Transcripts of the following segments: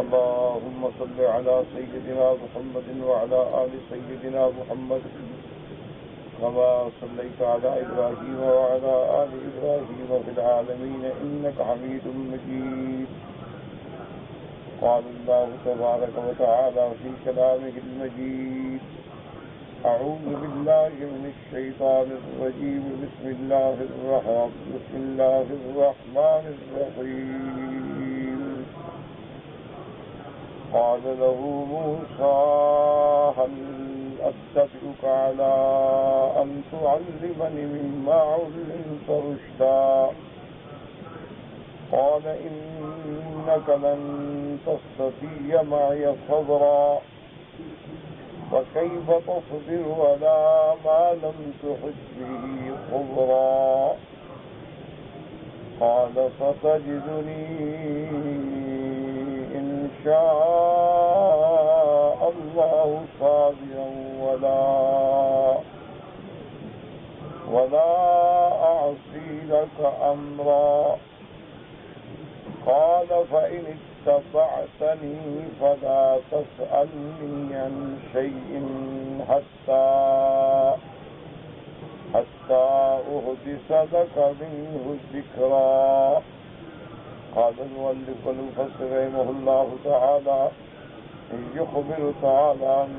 اللهم صل على سيدنا محمد وعلى آل سيدنا محمد كما صليت على إبراهيم وعلى آل إبراهيم في العالمين إنك حميد مجيد. قال الله تبارك وتعالى في كلامه المجيد: أعوذ بالله من الشيطان الرجيم. بسم الله الرحمن الرحيم. قال له موسى: هل أتبعك على أن تعلمني مما علمت رشدا؟ قال إنك لن تستطيع معي صبرا وكيف تصبر على ما لم تحط به خبرا؟ قال ستجدني إن شاء الله صابرا ولا أعصي لك أمرا. قال فإن اتبعتني فلا تسألني عن شيء حتى أحدث لك منه ذكرا. قال المؤلف والمفسر رحمه الله تعالى: يخبر تعالى عن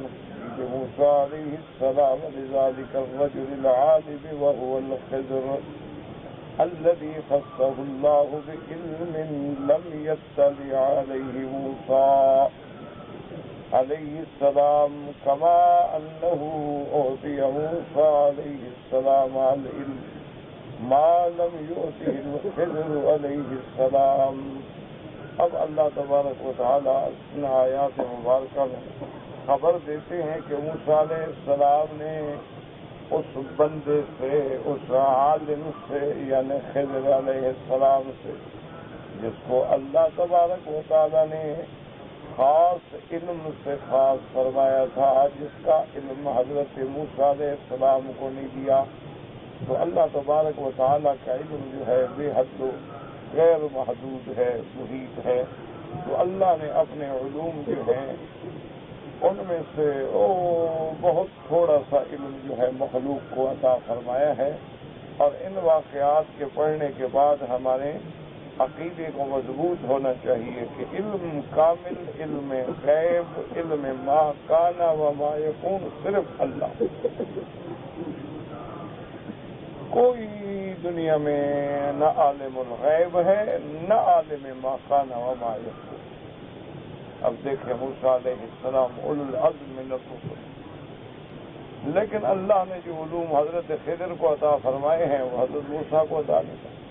موسى عليه السلام لذلك الرجل العالم وهو الخضر الذي خصه الله بعلم لم يطلع عليه موسى عليه السلام، كما أنه أعطي موسى عليه السلام العلم ما لم يؤته الخضر علیہ السلام. اب اللہ تبارک و تعالیٰ ان آیات مبارکہ میں خبر دیتے ہیں کہ موسیٰ علیہ السلام نے اس بندے سے، اس عالم سے، یعنی خضر علیہ السلام سے، جس کو اللہ تبارک و تعالیٰ نے خاص علم سے خاص فرمایا تھا، جس کا علم حضرت موسیٰ علیہ السلام کو نہیں دیا، تو اللہ تبارک و تعالیٰ کا علم جو ہے بے حد و غیر محدود ہے، محیط ہے. تو اللہ نے اپنے علوم جو ہیں ان میں سے بہت تھوڑا سا علم جو ہے مخلوق کو عطا فرمایا ہے. اور ان واقعات کے پڑھنے کے بعد ہمارے عقیدے کو مضبوط ہونا چاہیے کہ علم کامل، علم غیب، علم ما کان و ما یکون صرف اللہ. کوئی دنیا میں نہ عالم الغیب ہے نہ عالم ما کان و ما یکون. اب دیکھیں موسیٰ علیہ السلام اولو العزم من الرسل، لیکن اللہ نے جو علوم حضرت خضر کو عطا فرمائے ہیں وہ حضرت موسیٰ کو عطا نہیں فرمائے،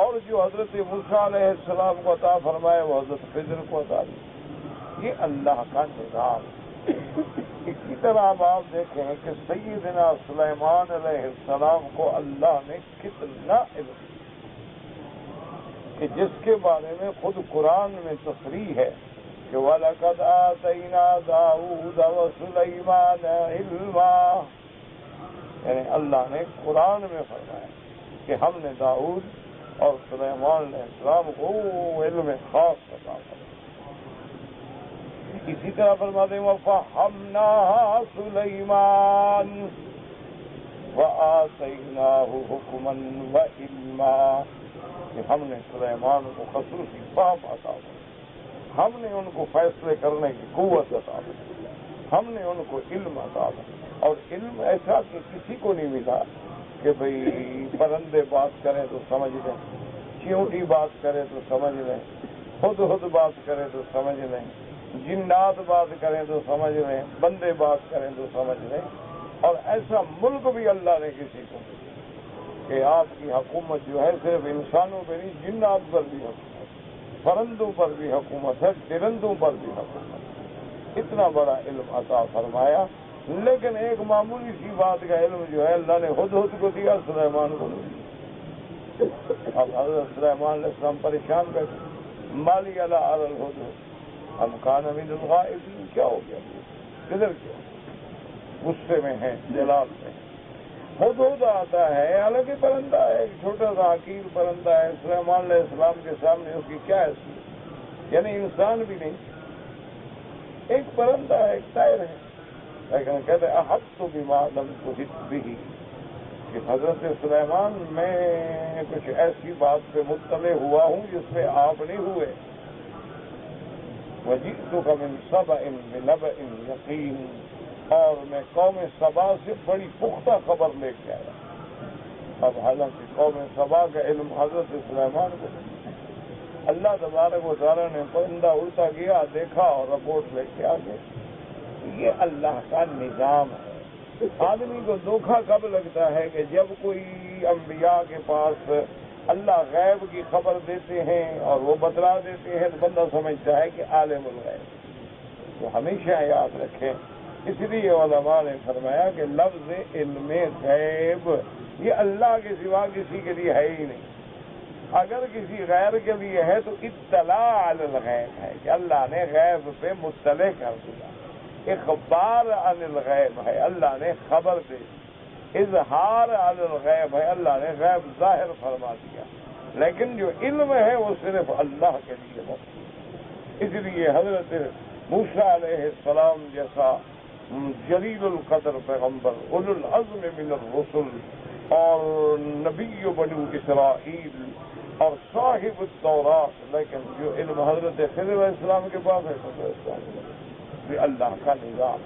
اور جو حضرت موسیٰ علیہ السلام کو عطا فرمائے وہ حضرت خضر کو عطا نہیں. یہ اللہ کا نظام. اسی طرح اب آپ دیکھیں کہ سیدنا سلیمان علیہ السلام کو اللہ نے کتنا علم کہ جس کے بارے میں خود قرآن میں تصریح ہے کہ وَلَقَدْ آتَيْنَا دَاوُودَ وَسُلَيْمَانَ عِلْمًا، یعنی اللہ نے قرآن میں فرمایا کہ ہم نے داؤد اور سلیمان علیہ السلام کو علم خاص عطا فرمایا. اسی طرح فرماتے ہیں وَفَهَّمْنَاهَا سُلَيْمَانَ وَآتَيْنَاهُ حُكْمًا وَعِلْمًا، کہ ہم نے سلیمان کو خصوصی فہم عطا فرمایا، ہم نے ان کو فیصلے کرنے کی قوت عطا فرمائی، ہم نے ان کو علم عطا فرمایا. اور علم ایسا کہ کسی کو نہیں ملا کہ بھئی پرندے بات کریں تو سمجھ لیں، چیونٹی بات کرے تو سمجھ لیں، خود بات کرے تو سمجھ لیں، جنات بات کریں تو سمجھ لیں، بندے بات کریں تو سمجھ لیں. اور ایسا ملک بھی اللہ نے کسی کو دیا کہ آپ کی حکومت جو ہے صرف انسانوں پہ نہیں، جنات پر بھی حکومت، پرندوں پر بھی حکومت ہے، درندوں پر بھی حکومت. اتنا بڑا علم عطا فرمایا. لیکن ایک معمولی سی بات کا علم جو ہے اللہ نے ہدہد کو دیا، سلیمان کو نہیں دیا. اب حضرت سلیمان علیہ السلام پریشان بیٹھے، مالی علی الہدہد ہم کان من الغائبین. کیا ہو گیا؟ کدھر کیا؟ غصے میں ہیں، جلال میں ہیں. ہدہد آتا ہے، حالانکہ پرندہ ہے، ایک چھوٹا سا حقیر پرندہ ہے. سلیمان علیہ السلام کے سامنے اس کی کیا حیثیت؟ یعنی انسان بھی نہیں، ایک پرندہ ہے، ایک طائر ہے، لیکن کہتے احط بما لم تحط به کہ حضرت سلیمان میں کچھ ایسی بات پہ مطلع ہوا ہوں جس پہ آپ نہیں ہوئے. وجئتک من سبأ بنبأ یقین، اور میں قوم سبا سے بڑی پختہ خبر لے کے آیا. اب حالانکہ قوم سبا کا علم حضرت سلیمان کو اللہ تبارک و تعالیٰ نے پرندہ اڑتا گیا دیکھا اور رپورٹ لے کے آ گئے. یہ اللہ کا نظام ہے. آدمی کو دھوکہ کب لگتا ہے کہ جب کوئی انبیاء کے پاس اللہ غیب کی خبر دیتے ہیں اور وہ بتلا دیتے ہیں تو بندہ سمجھتا ہے کہ عالم الغیب. تو ہمیشہ یاد رکھیں، اس لیے علماء نے فرمایا کہ لفظ علم غیب یہ اللہ کے سوا کسی کے لیے ہے ہی نہیں. اگر کسی غیر کے لیے ہے تو اطلاع علی الغیب ہے کہ اللہ نے غیب پہ مطلع کر دیا. اخبار عن الغیب ہے، اللہ نے خبر دی. اظہار علی الغیب ہے، اللہ نے غیب ظاہر فرما دیا. لیکن جو علم ہے وہ صرف اللہ کے لیے ہے. اس لیے حضرت موسیٰ علیہ السلام جیسا جلیل القدر پیغمبر، اولو العزم من الرسل اور نبی بنو اسرائیل اور صاحب التوراۃ، لیکن جو علم حضرت خضر علیہ السلام کے پاس ہے یہ اللہ کا نظام.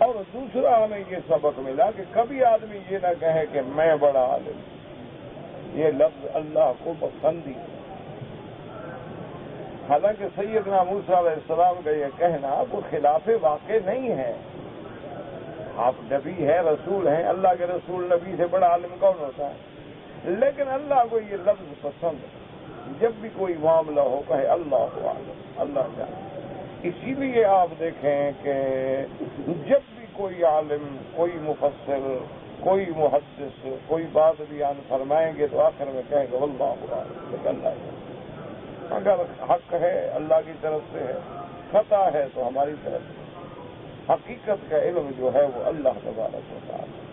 اور دوسرا ہمیں یہ سبق ملا کہ کبھی آدمی یہ نہ کہے کہ میں بڑا عالم. یہ لفظ اللہ کو پسند ہی. حالانکہ سیدنا موسیٰ علیہ السلام کا یہ کہنا وہ خلاف واقع نہیں ہے. آپ نبی ہیں، رسول ہیں، اللہ کے رسول نبی سے بڑا عالم کون ہوتا ہے؟ لیکن اللہ کو یہ لفظ پسند ہے. جب بھی کوئی معاملہ ہو کہے اللہ عالم، اللہ جانے. اسی لیے آپ دیکھیں کہ جب بھی کوئی عالم، کوئی مفسر، کوئی محدث کوئی بات بیان فرمائیں گے تو آخر میں کہیں گے واللہ عالم، لیکن اللہ جانے. اگر حق ہے اللہ کی طرف سے ہے، خطا ہے تو ہماری طرف سے. حقیقت کا علم جو ہے وہ اللہ تبارک و تعالی.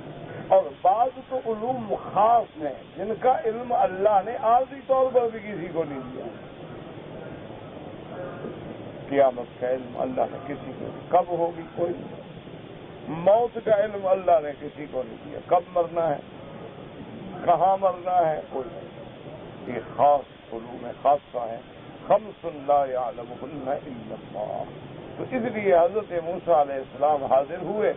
اور بعض تو علوم خاص ہیں جن کا علم اللہ نے عارضی طور پر بھی کسی کو نہیں دیا. قیامت کا علم اللہ نے کسی کو نہیں. کب ہوگی کوئی نہیں. موت کا علم اللہ نے کسی کو نہیں دیا. کب مرنا ہے، کہاں مرنا ہے، کوئی نہیں. یہ خاص علوم خاصہ ہیں. خمس لا یعلمہن الا اللہ. تو اس لیے حضرت موسیٰ علیہ السلام حاضر ہوئے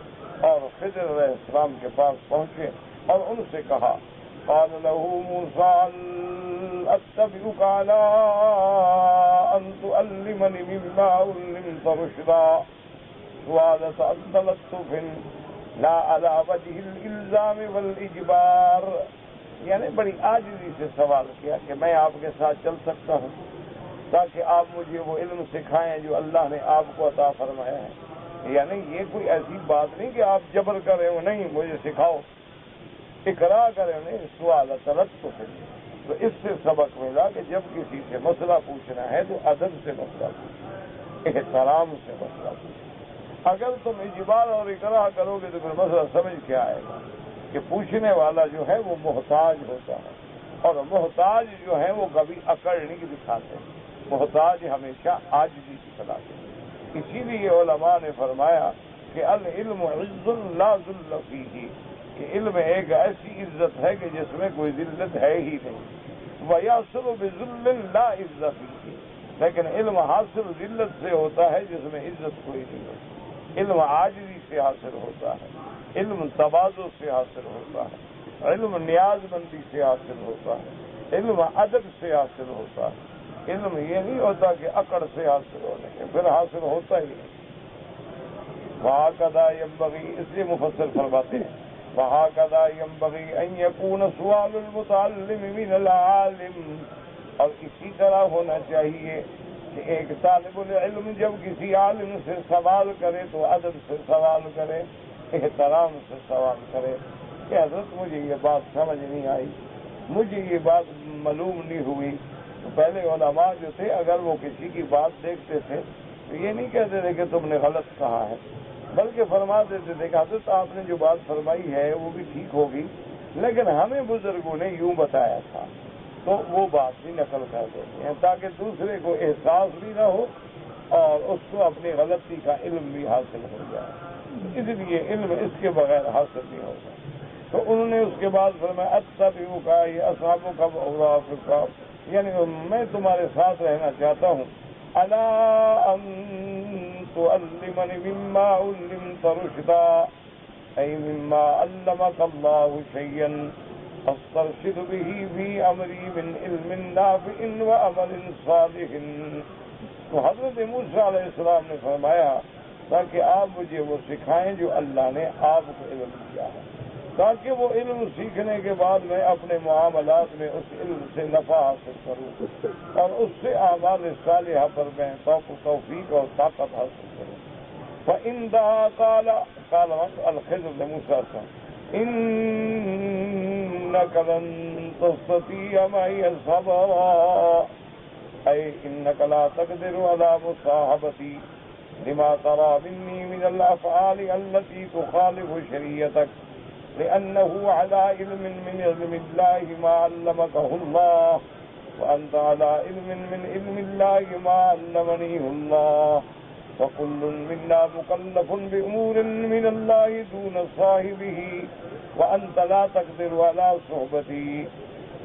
اور خضر علیہ السلام کے پاس پہنچے اور ان سے کہا قال له موسیٰ اتبعک علی ان تعلمنی مما علمت رشدا سؤال تلطف لا علی وجہ الالزام والاجبار. یعنی بڑی عاجزی سے سوال کیا کہ میں آپ کے ساتھ چل سکتا ہوں تاکہ آپ مجھے وہ علم سکھائیں جو اللہ نے آپ کو عطا فرمایا ہے. یعنی یہ کوئی ایسی بات نہیں کہ آپ جبر کریں ہو، نہیں مجھے سکھاؤ، اقرا کریں نہیں. سوال تلطف. تو اس سے سبق ملا کہ جب کسی سے مسئلہ پوچھنا ہے تو ادب سے مسئلہ پوچھو، احترام سے مسئلہ پوچھو. اگر تم اجبار اور اقرا کرو گے تو پھر مسئلہ سمجھ کے آئے گا کہ پوچھنے والا جو ہے وہ محتاج ہوتا ہے، اور محتاج جو ہے وہ کبھی اکڑ نہیں دکھاتے. محتاج ہمیشہ عاجزی دکھلاتے. اسی لیے علماء نے فرمایا کہ العلم عز لا ذل فیہ، کہ علم ایک ایسی عزت ہے کہ جس میں کوئی ذلت ہے ہی نہیں. ویحصل بذل لا عز فیہ، لیکن علم حاصل ذلت سے ہوتا ہے جس میں عزت کوئی نہیں ہوتی. علم عاجزی سے حاصل ہوتا ہے، علم تواضع سے حاصل ہوتا ہے، علم نیاز مندی سے حاصل ہوتا ہے، علم ادب سے حاصل ہوتا ہے. علم یہ نہیں ہوتا کہ اکڑ سے حاصل ہونے کے، پھر حاصل ہوتا ہی نہیں. وہکذا ینبغی، اس لیے مفسر فرماتے ہیں وہکذا ینبغی ان یکون سؤال المتعلم من العالم. اور اسی طرح ہونا چاہیے کہ ایک طالب العلم جب کسی عالم سے سوال کرے تو ادب سے سوال کرے، احترام سے سوال کرے کہ حضرت مجھے یہ بات سمجھ نہیں آئی، مجھے یہ بات معلوم نہیں ہوئی. تو پہلے علماء جو تھے اگر وہ کسی کی بات دیکھتے تھے تو یہ نہیں کہتے تھے کہ تم نے غلط کہا ہے، بلکہ فرما دیتے تھے کہ حضرت آپ نے جو بات فرمائی ہے وہ بھی ٹھیک ہوگی، لیکن ہمیں بزرگوں نے یوں بتایا تھا. تو وہ بات بھی نقل کر دیتے ہیں تاکہ دوسرے کو احساس بھی نہ ہو اور اس کو اپنی غلطی کا علم بھی حاصل ہو جائے. اس لیے علم اس کے بغیر حاصل نہیں ہوگا. تو انہوں نے اس کے بعد فرمایا اتبعوا کا یہ اصحابوں کا اوراق کا، یعنی میں تمہارے ساتھ رہنا چاہتا ہوں. الا ان تعلمنی مما علمت رشدا ای مما علمک اللہ شیئا استرشد به فی امری من علم نافع وعمل صالح. تو حضرت موسیٰ علیہ السلام نے فرمایا تاکہ آپ مجھے وہ سکھائیں جو اللہ نے آپ کو علم دیا ہے، تاکہ وہ علم سیکھنے کے بعد میں اپنے معاملات میں اس علم سے نفع حاصل کروں اور اس سے اعمال صالحہ پر میں توفیق اور طاقت حاصل کروں. فَإِنْدَهَا قَالَ الْخِضْرُ لِمُوسَىٰ إِنَّكَ لَن تَسْتَطِيعَ مَعِيَ صَبْرًا أي إنك لا تقدر على مصاحبتي لما ترى مني من الأفعال التي تخالف شريعتك لأنه على علم من علم الله ما علمكه الله وأنت على علم من علم الله ما علمنيه الله وكل منا مكلف بأمور من الله دون صاحبه وأنت لا تقدر على صحبتي.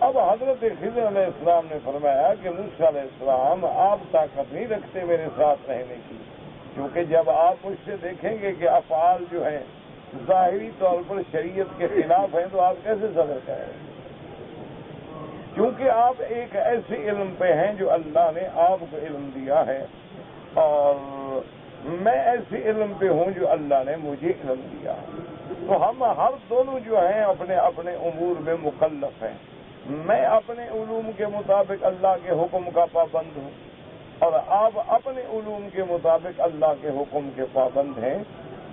اب حضرت خضر علیہ السلام نے فرمایا کہ موسیٰ علیہ السلام آپ طاقت نہیں رکھتے میرے ساتھ رہنے کی، کیونکہ جب آپ مجھ سے دیکھیں گے کہ افعال جو ہیں ظاہری طور پر شریعت کے خلاف ہیں تو آپ کیسے صبر کریں؟ کیونکہ آپ ایک ایسے علم پہ ہیں جو اللہ نے آپ کو علم دیا ہے اور میں ایسے علم پہ ہوں جو اللہ نے مجھے علم دیا. تو ہم ہر دونوں جو ہیں اپنے اپنے امور میں مکلف ہیں. میں اپنے علوم کے مطابق اللہ کے حکم کا پابند ہوں اور آپ اپنے علوم کے مطابق اللہ کے حکم کے پابند ہیں.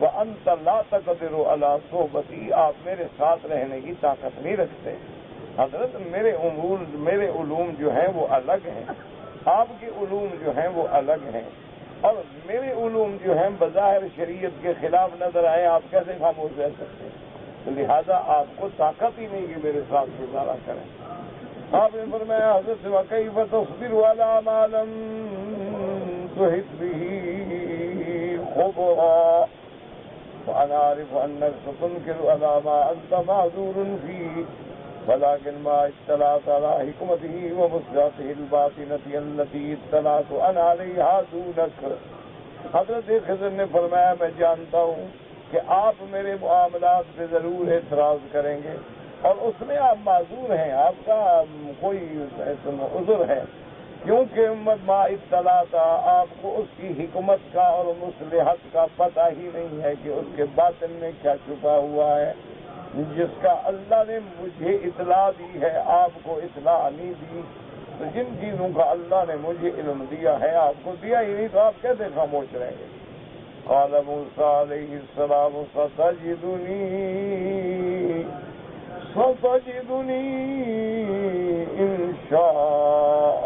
وَأَنْتَ لَا تَقْدِرُ عَلَىٰ صُحْبَتِي آپ میرے ساتھ رہنے کی طاقت نہیں رکھتے. حضرت میرے علوم جو ہیں وہ الگ ہیں، آپ کے علوم جو ہیں وہ الگ ہیں اور میرے علوم جو ہیں بظاہر شریعت کے خلاف نظر آئے آپ کیسے خاموش رہ سکتے ہیں؟ لہذا آپ کو طاقت ہی نہیں کہ میرے ساتھ گزارا کریں. آپ نے فرمایا حضرت وَكَيْفَ تَصْبِرُ عَلَىٰ مَا لَمْ تُحِطْ بِهِ خُبْرًا وَأَنَا أَعْرِفُ أَنَّكَ سَتُنْكِرُ عَلَىٰ مَا أَنْتَ مَعْذُورٌ فِيهِ وَلَٰكِنْ مَا اطَّلَعْتَ عَلَىٰ حِكْمَتِهِ وَوُسْعَتِهِ الْبَاطِنَةِ الَّتِي اطَّلَعْتُ أَنَا عَلَيْهَا دُونَكَ. حضرت خضر نے فرمایا میں جانتا ہوں کہ آپ میرے معاملات پہ ضرور اعتراض کریں گے اور اس میں آپ معذور ہیں، آپ کا کوئی عذر ہے کیونکہ ما اطلاع تھا آپ کو اس کی حکمت کا اور مصلحت کا پتہ ہی نہیں ہے کہ اس کے باطن میں کیا چھپا ہوا ہے جس کا اللہ نے مجھے اطلاع دی ہے آپ کو اطلاع نہیں دی. تو جن چیزوں کا اللہ نے مجھے علم دیا ہے آپ کو دیا ہی نہیں تو آپ کیسے خاموش رہیں گے؟ قال موسیٰ علیہ السلام ستجدنی انشاء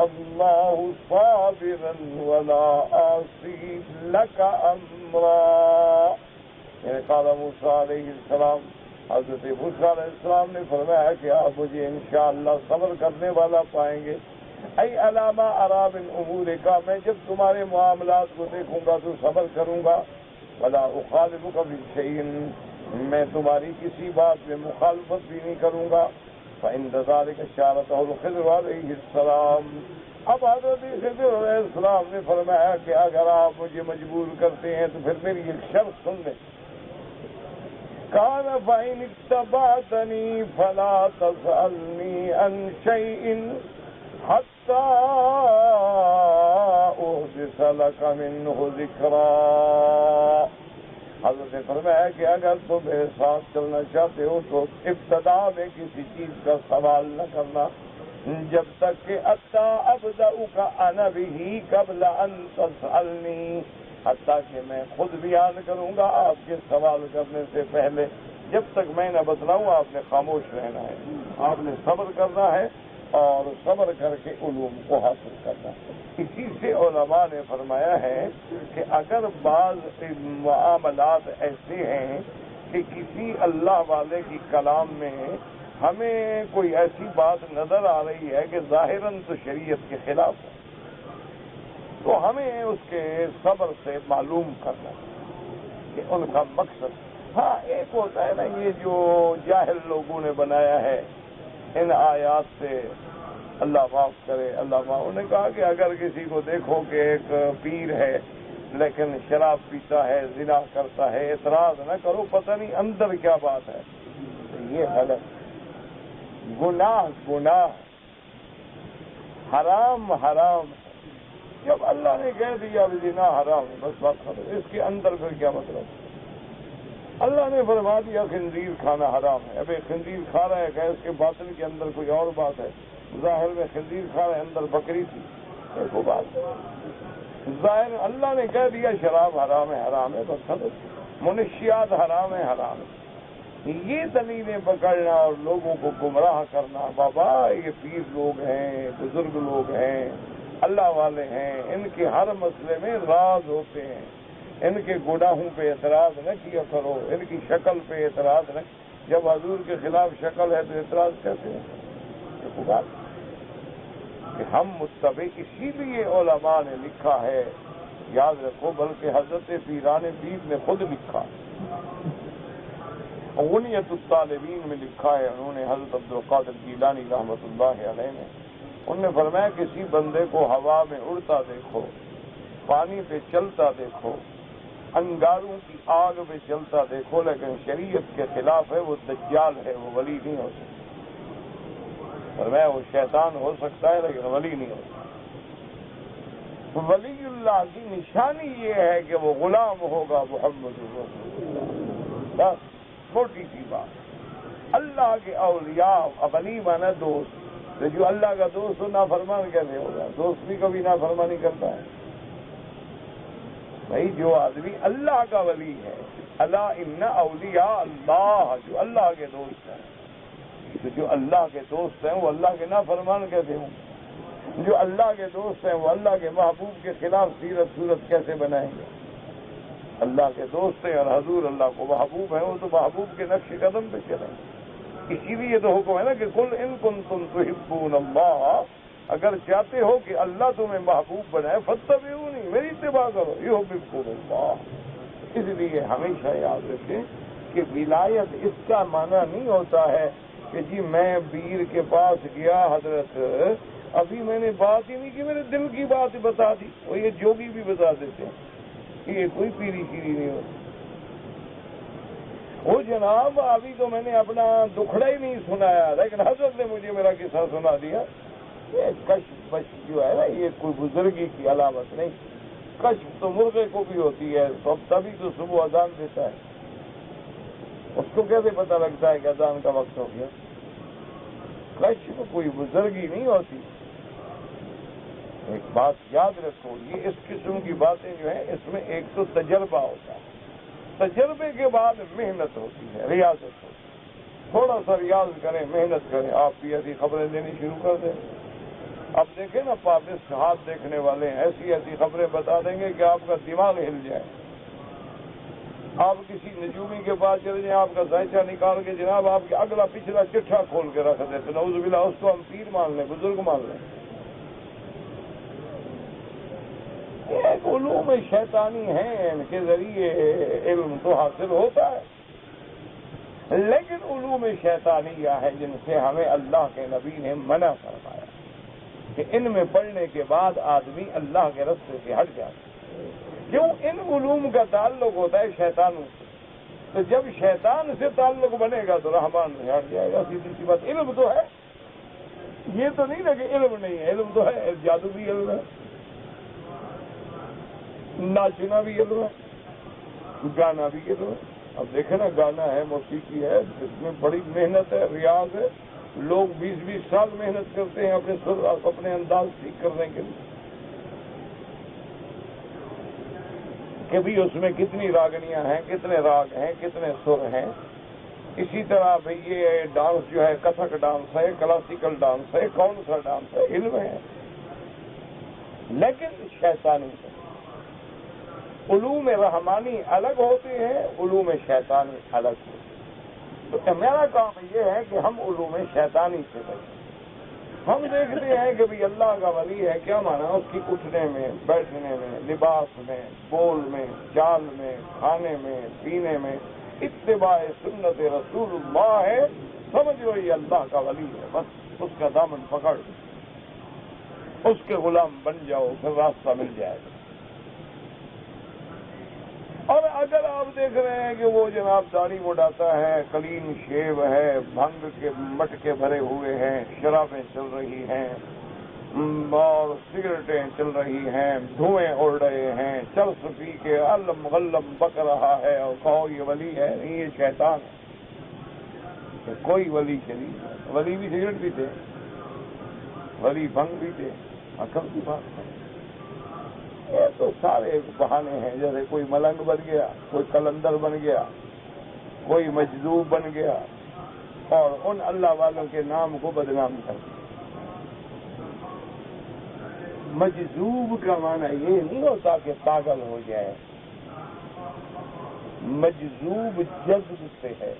اللہ صابرا ولا اعصی لک امرا. یعنی قال موسیٰ علیہ السلام حضرت موسیٰ علیہ السلام نے فرمایا کہ آپ مجھے انشاءاللہ صبر کرنے والا پائیں گے. ای علامہ اراب امور کا میں جب تمہارے معاملات کو دیکھوں گا تو صبر کروں گا. ولا اخالفک فی شیء میں تمہاری کسی بات میں مخالفت بھی نہیں کروں گا. فعند ذلک اشارته الخضر علیہ السلام. اب حضرت خضر علیہ السلام نے فرمایا کہ اگر آپ مجھے مجبور کرتے ہیں تو پھر میری ایک شرط سن لیں. قال فإن اتبعتني فلا تسألني عن شيء حتى أحدث لك منه ذكرا. حضرت نے فرمایا کہ اگر تم میرے ساتھ چلنا چاہتے ہو تو ابتدا میں کسی چیز کا سوال نہ کرنا جب تک کہ حتی ابدأک انا به قبل ان تسألنی، حتیٰ کہ میں خود بیان کروں گا آپ کے سوال کرنے سے پہلے. جب تک میں نہ بتلاؤں آپ نے خاموش رہنا ہے، آپ نے صبر کرنا ہے اور صبر کر کے علوم کو حاصل کرنا ہے. اسی سے علماء نے فرمایا ہے کہ اگر بعض معاملات ایسے ہیں کہ کسی اللہ والے کی کلام میں ہمیں کوئی ایسی بات نظر آ رہی ہے کہ ظاہراً تو شریعت کے خلاف ہے، تو ہمیں اس کے صبر سے معلوم کرنا کہ ان کا مقصد، ہاں ایک ہوتا ہے نا یہ جو جاہل لوگوں نے بنایا ہے ان آیات سے، اللہ معاف کرے، اللہ معاف، انہوں نے کہا کہ اگر کسی کو دیکھو کہ ایک پیر ہے لیکن شراب پیتا ہے، زنا کرتا ہے، اعتراض نہ کرو، پتہ نہیں اندر کیا بات ہے. یہ غلط، گناہ حرام حرام. جب اللہ نے کہہ دیا زنا حرام ہے، بس بات ختم. اس کے اندر پھر کیا مطلب؟ اللہ نے فرما دیا خنزیر کھانا حرام ہے، اب ایک خنزیر کھا رہا ہے کہ اس کے باطن کے اندر کوئی اور بات ہے، ظاہر میں خنزیر کھا رہا ہے، اندر بکری تھی، وہ بات ظاہر. اللہ نے کہہ دیا شراب حرام ہے بس ختم. منشیات حرام ہے. یہ دلیلیں پکڑنا اور لوگوں کو گمراہ کرنا، بابا یہ پیر لوگ ہیں، بزرگ لوگ ہیں، اللہ والے ہیں، ان کے ہر مسئلے میں راز ہوتے ہیں، ان کے گناہوں پہ اعتراض نہ کیا کرو، ان کی شکل پہ اعتراض نہ. جب حضور کے خلاف شکل ہے تو اعتراض کیسے ہے؟ کہ ہم متبع، اسی لیے علماء نے لکھا ہے، یاد رکھو، بلکہ حضرت پیران پیر نے خود لکھا، غنیت الطالبین میں لکھا ہے انہوں نے، حضرت عبدالقادر جیلانی رحمۃ اللہ علیہ نے، انہوں نے فرمایا کسی بندے کو ہوا میں اڑتا دیکھو، پانی پہ چلتا دیکھو، انگاروں کی آگ میں چلتا دیکھو، لیکن شریعت کے خلاف ہے، وہ دجال ہے، وہ ولی نہیں ہو سکتا. فرمایا وہ شیطان ہو سکتا ہے لیکن ولی نہیں ہو سکتا. ولی اللہ کی نشانی یہ ہے کہ وہ غلام ہوگا محمد رسول اللہ. بس چھوٹی سی بات. اللہ کے اولیاء، ولی مانا دوست، تو جو اللہ کا دوست ہو نافرمان کیسے ہوگا؟ دوست بھی کبھی نافرمانی کرتا ہے. بھائی جو آدمی اللہ کا ولی ہے، اللہ ان اولیاء اللہ، جو اللہ کے دوست ہیں، تو جو اللہ کے دوست ہیں وہ اللہ کے نافرمان کیسے ہوں؟ جو اللہ کے دوست ہیں وہ اللہ کے محبوب کے خلاف سیرت صورت کیسے بنائیں گے؟ اللہ کے دوست ہیں اور حضور اللہ کو محبوب ہیں، وہ تو محبوب کے نقش قدم پہ چلیں. اسی لیے تو حکم ہے نا کہ قل ان کنتم تحبون اللہ، اگر چاہتے ہو کہ اللہ تمہیں محبوب بنائے فاتبعونی، میری اتباع کرو، یحببکم اللہ. اس لیے ہمیشہ یاد رکھیں کہ ولایت اس کا معنی نہیں ہوتا ہے کہ جی میں پیر کے پاس گیا، حضرت ابھی میں نے بات ہی نہیں کی، میرے دل کی بات بتا دی. وہ یہ جوگی بھی بتا دیتے ہیں، یہ کوئی پیری شیری نہیں ہوتی. وہ جناب ابھی تو میں نے اپنا دکھڑا ہی نہیں سنایا لیکن حضرت نے مجھے میرا قصہ سنا دیا. یہ کشف بش جو ہے نا، یہ کوئی بزرگی کی علامت نہیں. کشف تو مرغے کو بھی ہوتی ہے، تبھی تو صبح اذان دیتا ہے. اس کو کیسے پتہ لگتا ہے کہ اذان کا وقت ہو گیا؟ کشف کوئی بزرگی نہیں ہوتی. ایک بات یاد رکھو، یہ اس قسم کی باتیں جو ہیں اس میں ایک تو تجربہ ہوتا ہے، تجربے کے بعد محنت ہوتی ہے، ریاضت ہوتی ہے. تھوڑا سا ریاض کریں، محنت کریں، آپ بھی ایسی خبریں دینی شروع کر دیں. اب دیکھیں نا پابند ہاتھ دیکھنے والے ایسی ایسی خبریں بتا دیں گے کہ آپ کا دماغ ہل جائے. آپ کسی نجومی کے پاس چلے جائیں، آپ کا ذائچہ نکال کے جناب آپ کے اگلا پچھلا چٹھا کھول کے رکھ دیتے، نعوذ باللہ، اس کو ہم پیر مان لیں، بزرگ مان لیں. ایک علوم شیطانی ہیں، ان کے ذریعے علم تو حاصل ہوتا ہے، لیکن علوم شیطانیہ ہے جن سے ہمیں اللہ کے نبی نے منع فرمایا کہ ان میں پڑھنے کے بعد آدمی اللہ کے رستے سے ہٹ جاتا ہے. کیوں؟ ان علوم کا تعلق ہوتا ہے شیطانوں سے، تو جب شیطان سے تعلق بنے گا تو رحمان سے ہٹ جائے گا. سیدھی سی بات. علم تو ہے، یہ تو نہیں نا کہ علم نہیں ہے، علم تو ہے. جادو بھی علم ہے، ناچنا بھی علم ہے، گانا بھی علم ہے. اب دیکھیں نا، گانا ہے، موسیقی ہے، اس میں بڑی محنت ہے، ریاض ہے. لوگ 20-20 سال محنت کرتے ہیں اپنے سر، اپنے انداز ٹھیک کرنے کے لیے، کہ بھی اس میں کتنی راگنیاں ہیں، کتنے راگ ہیں، کتنے سر ہیں. اسی طرح بھئی یہ ڈانس جو ہے، کتھک ڈانس ہے، کلاسیکل ڈانس ہے، کون سا ڈانس ہے، علم ہے، لیکن شیطانی ہے. علوم رحمانی الگ ہوتے ہیں، علوم شیطانی الگ ہوتے ہیں. تو میرا کام یہ ہے کہ ہم علوم شیطانی سے بچیں. ہم دیکھتے ہیں کہ بھی اللہ کا ولی ہے کیا مانا اس کی اٹھنے میں, بیٹھنے میں, لباس میں, بول میں, چال میں, کھانے میں, پینے میں اتباع سنت رسول اللہ ہے. سمجھ لو یہ اللہ کا ولی ہے. بس اس کا دامن پکڑ, اس کے غلام بن جاؤ, پھر راستہ مل جائے گا. اور اگر آپ دیکھ رہے ہیں کہ وہ جناب داڑھی مڈاتا ہے, کلین شیو ہے, بھنگ کے مٹکے بھرے ہوئے ہیں, شرابیں چل رہی ہیں اور سگریٹیں چل رہی ہیں, دھوئیں اڑ رہے ہیں, چرس پی کے علم غلم بک رہا ہے, اور کہو یہ ولی ہے, نہیں یہ شیطان ہے. کوئی ولی شریف ہے. ولی بھی سگریٹ پیتے, ولی بھنگ پیتے, عقل کی بات ہے. یہ تو سارے بہانے ہیں. جیسے کوئی ملنگ بن گیا, کوئی کلندر بن گیا, کوئی مجذوب بن گیا, اور ان اللہ والوں کے نام کو بدنام کر دیا. مجذوب کا معنی یہ نہیں ہوتا کہ پاگل ہو جائے. مجذوب جذب سے ہے.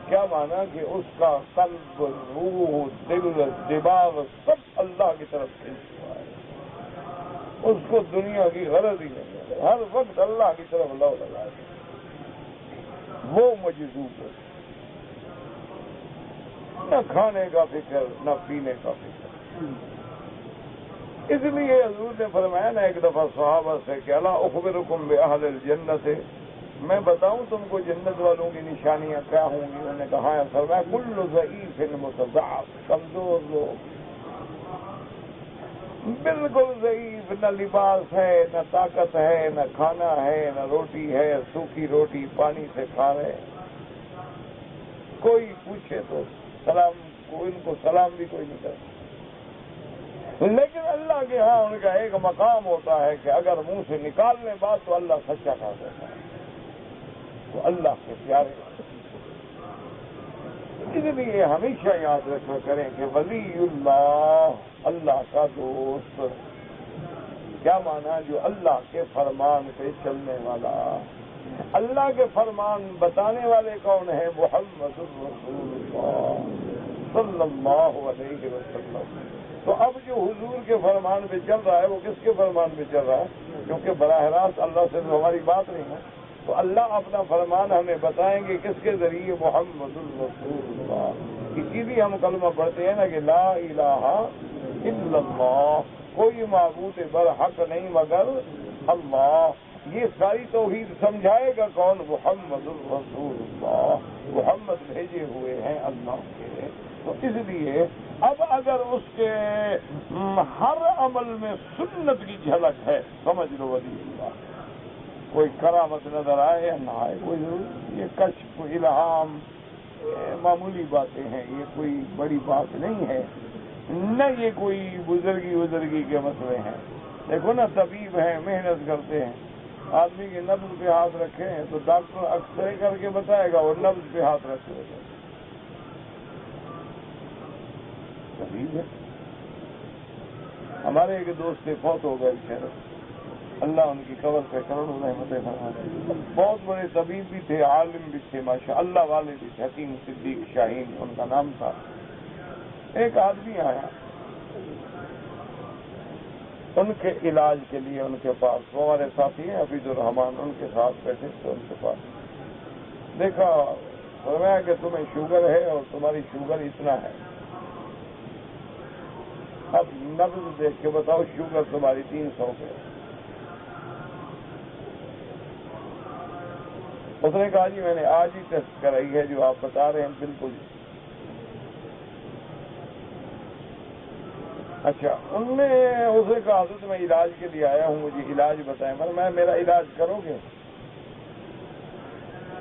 کیا معنی کہ اس کا قلب, روح, دل, دماغ سب اللہ کی طرف سے ہوا ہے. اس کو دنیا کی غرض ہی نہیں ہے, ہر وقت اللہ کی طرف لو لگا ہے. وہ مجذوب ہے. نہ کھانے کا فکر, نہ پینے کا فکر. اس لیے حضور نے فرمایا نا ایک دفعہ صحابہ سے کہ الا اخبرکم باہل الجنت, میں بتاؤں تم کو جنت والوں کی نشانیاں کیا ہوں گی. انہوں نے کہا ہے. فرمایا کل ضعیف مستضعف, کمزور لوگ, بالکل ضعیف, نہ لباس ہے, نہ طاقت ہے, نہ کھانا ہے, نہ روٹی ہے, سوکھی روٹی پانی سے کھا رہے. کوئی پوچھے تو سلام, ان کو سلام بھی کوئی نہیں کرتا. لیکن اللہ کے ہاں ان کا ایک مقام ہوتا ہے کہ اگر منہ سے نکالنے بات تو اللہ سچا کر دیتا ہے. تو اللہ کے پیارے. اس لیے ہمیشہ یاد رکھا کریں کہ ولی اللہ, اللہ کا دوست. کیا مانا؟ جو اللہ کے فرمان پہ چلنے والا. اللہ کے فرمان بتانے والے کون ہیں؟ محمد الرسول اللہ صلی اللہ علیہ وسلم. تو اب جو حضور کے فرمان پہ چل رہا ہے وہ کس کے فرمان پہ چل رہا ہے؟ کیونکہ براہ راست اللہ سے تو ہماری بات نہیں ہے. تو اللہ اپنا فرمان ہمیں بتائیں گے کس کے ذریعے؟ محمد الرسول اللہ. اسی لیے ہم کلمہ پڑھتے ہیں نا کہ لا الہ الا اللہ, کوئی معبود برحق نہیں مگر اللہ. یہ ساری توحید سمجھائے گا کون؟ محمد الرسول اللہ. محمد بھیجے ہوئے ہیں اللہ کے. تو اس لیے اب اگر اس کے ہر عمل میں سنت کی جھلک ہے, سمجھ لو ولی اللہ. کوئی کرامت نظر آئے یا نہ آئے, کوئی ضرور یہ کشف, الہام, معمولی باتیں ہیں. یہ کوئی بڑی بات نہیں ہے, نہ یہ کوئی بزرگی کے مسئلے ہیں. دیکھو نا, طبیب ہیں, محنت کرتے ہیں. آدمی کے نبض پہ ہاتھ رکھے ہیں تو ڈاکٹر اکثر کر کے بتائے گا اور نبض پہ ہاتھ رکھے گا. طبیب ہے. ہمارے ایک دوست فوت ہو گئے شہر, اللہ ان کی قبر پہ کروڑوں رحمتیں فرمائے. بہت بڑے طبیب بھی تھے, عالم بھی تھے, ماشاء اللہ والے بھی تھے. حکیم صدیق شاہین ان کا نام تھا. ایک آدمی آیا ان کے علاج کے لیے ان کے پاس. وہ ہمارے ساتھی ہیں حفیظ الرحمان, ان کے ساتھ بیٹھے تھے. ان کے پاس دیکھا, فرمایا کہ تمہیں شوگر ہے اور تمہاری شوگر اتنا ہے. اب نبض دیکھ کے بتاؤ, شوگر تمہاری 300 پہ. اس نے کہا جی میں نے آج ہی ٹیسٹ کرائی ہے, جو آپ بتا رہے ہیں بالکل. اچھا, اس نے کہا حضرت میں علاج کے لیے آیا ہوں, مجھے علاج بتائیں. میں میرا علاج کرو گے؟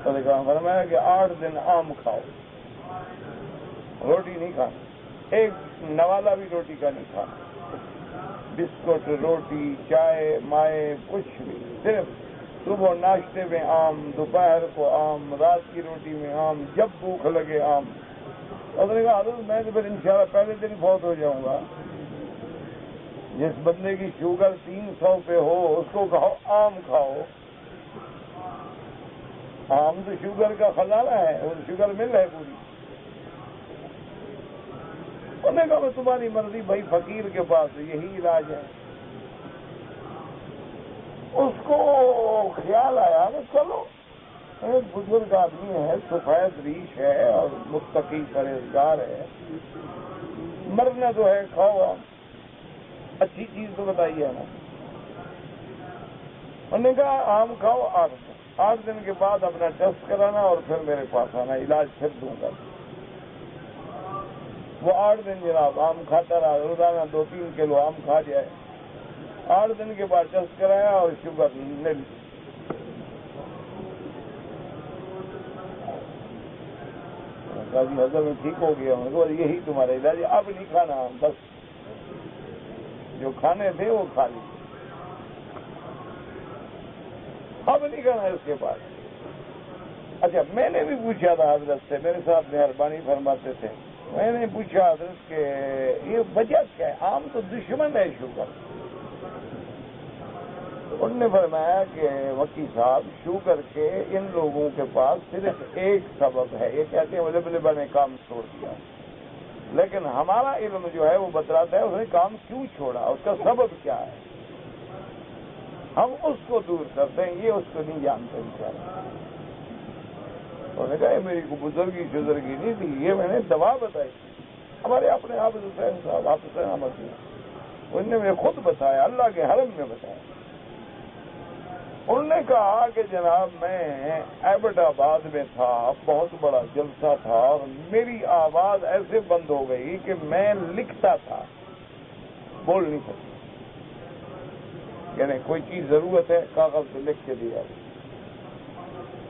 تو نے کہا, فرمایا کہ 8 دن آم کھاؤ, روٹی نہیں کھانا, ایک نوالا بھی روٹی کا نہیں کھانا. بسکٹ, روٹی, چائے, مائے, کچھ بھی. صرف صبح ناشتے میں آم, دوپہر کو آم, رات کی روٹی میں آم, جب بھوک لگے آم. اس نے کہا حضرت میں تو پھر انشاءاللہ پہلے دن فوت ہو جاؤں گا. جس بندے کی شوگر 300 پہ ہو اس کو کہو آم کھاؤ. آم تو شوگر کا خزانہ ہے اور شوگر مل ہے پوری. انہوں نے کہا میں تمہاری مرضی بھائی، فقیر کے پاس یہی علاج ہے. اس کو خیال آیا کہ چلو ایک بزرگ آدمی ہے، سفید ریش ہے اور متقی پرہیزگار ہے، مرنا تو ہے، کھاؤ آپ، اچھی چیز تو بتائیے نا. انہوں نے کہا آم کھاؤ 8 دن کے بعد اپنا ٹیسٹ کرانا اور پھر میرے پاس آنا، علاج پھر دوں گا. وہ 8 دن جناب آم کھاتا رہا، روزانہ 2-3 کلو آم کھا جائے. 8 دن کے بعد ٹیسٹ کرایا اور شوگر نل. حضرت میں ٹھیک ہو گیا ہوں، یہی تمہارا علاج ہے، اب نہیں کھانا آم، بس جو کھانے تھے وہ کھا لیے، اب نہیں کھانا اس کے بعد. اچھا میں نے بھی پوچھا تھا حضرت سے، میرے ساتھ مہربانی فرماتے تھے، میں نے پوچھا حضرت کہ یہ وجہ کیا ہے، عام تو دشمن ہے شوگر. انہوں نے فرمایا کہ وکیل صاحب شوگر کے ان لوگوں کے پاس صرف ایک سبب ہے، یہ کہتے ہیں لبا نے کام چھوڑ دیا، لیکن ہمارا علم جو ہے وہ بتلاتا ہے اس نے کام کیوں چھوڑا، اس کا سبب کیا ہے، ہم اس کو دور کرتے ہیں، یہ اس کو نہیں جانتے بیچارے. انہوں نے کہا یہ میری کو بزرگی شزرگی نہیں تھی، یہ میں نے دوا بتائی. ہمارے اپنے حافظ حسین صاحب، حافظ حسین احمد جی، انہوں نے مجھے خود بتایا، اللہ کے حرم میں بتایا. انہوں نے کہا کہ جناب میں ایبٹ آباد میں تھا، بہت بڑا جلسہ تھا اور میری آواز ایسے بند ہو گئی کہ میں لکھتا تھا، بول نہیں سکتا. یعنی کوئی چیز ضرورت ہے کاغذ پہ لکھ کے دیا،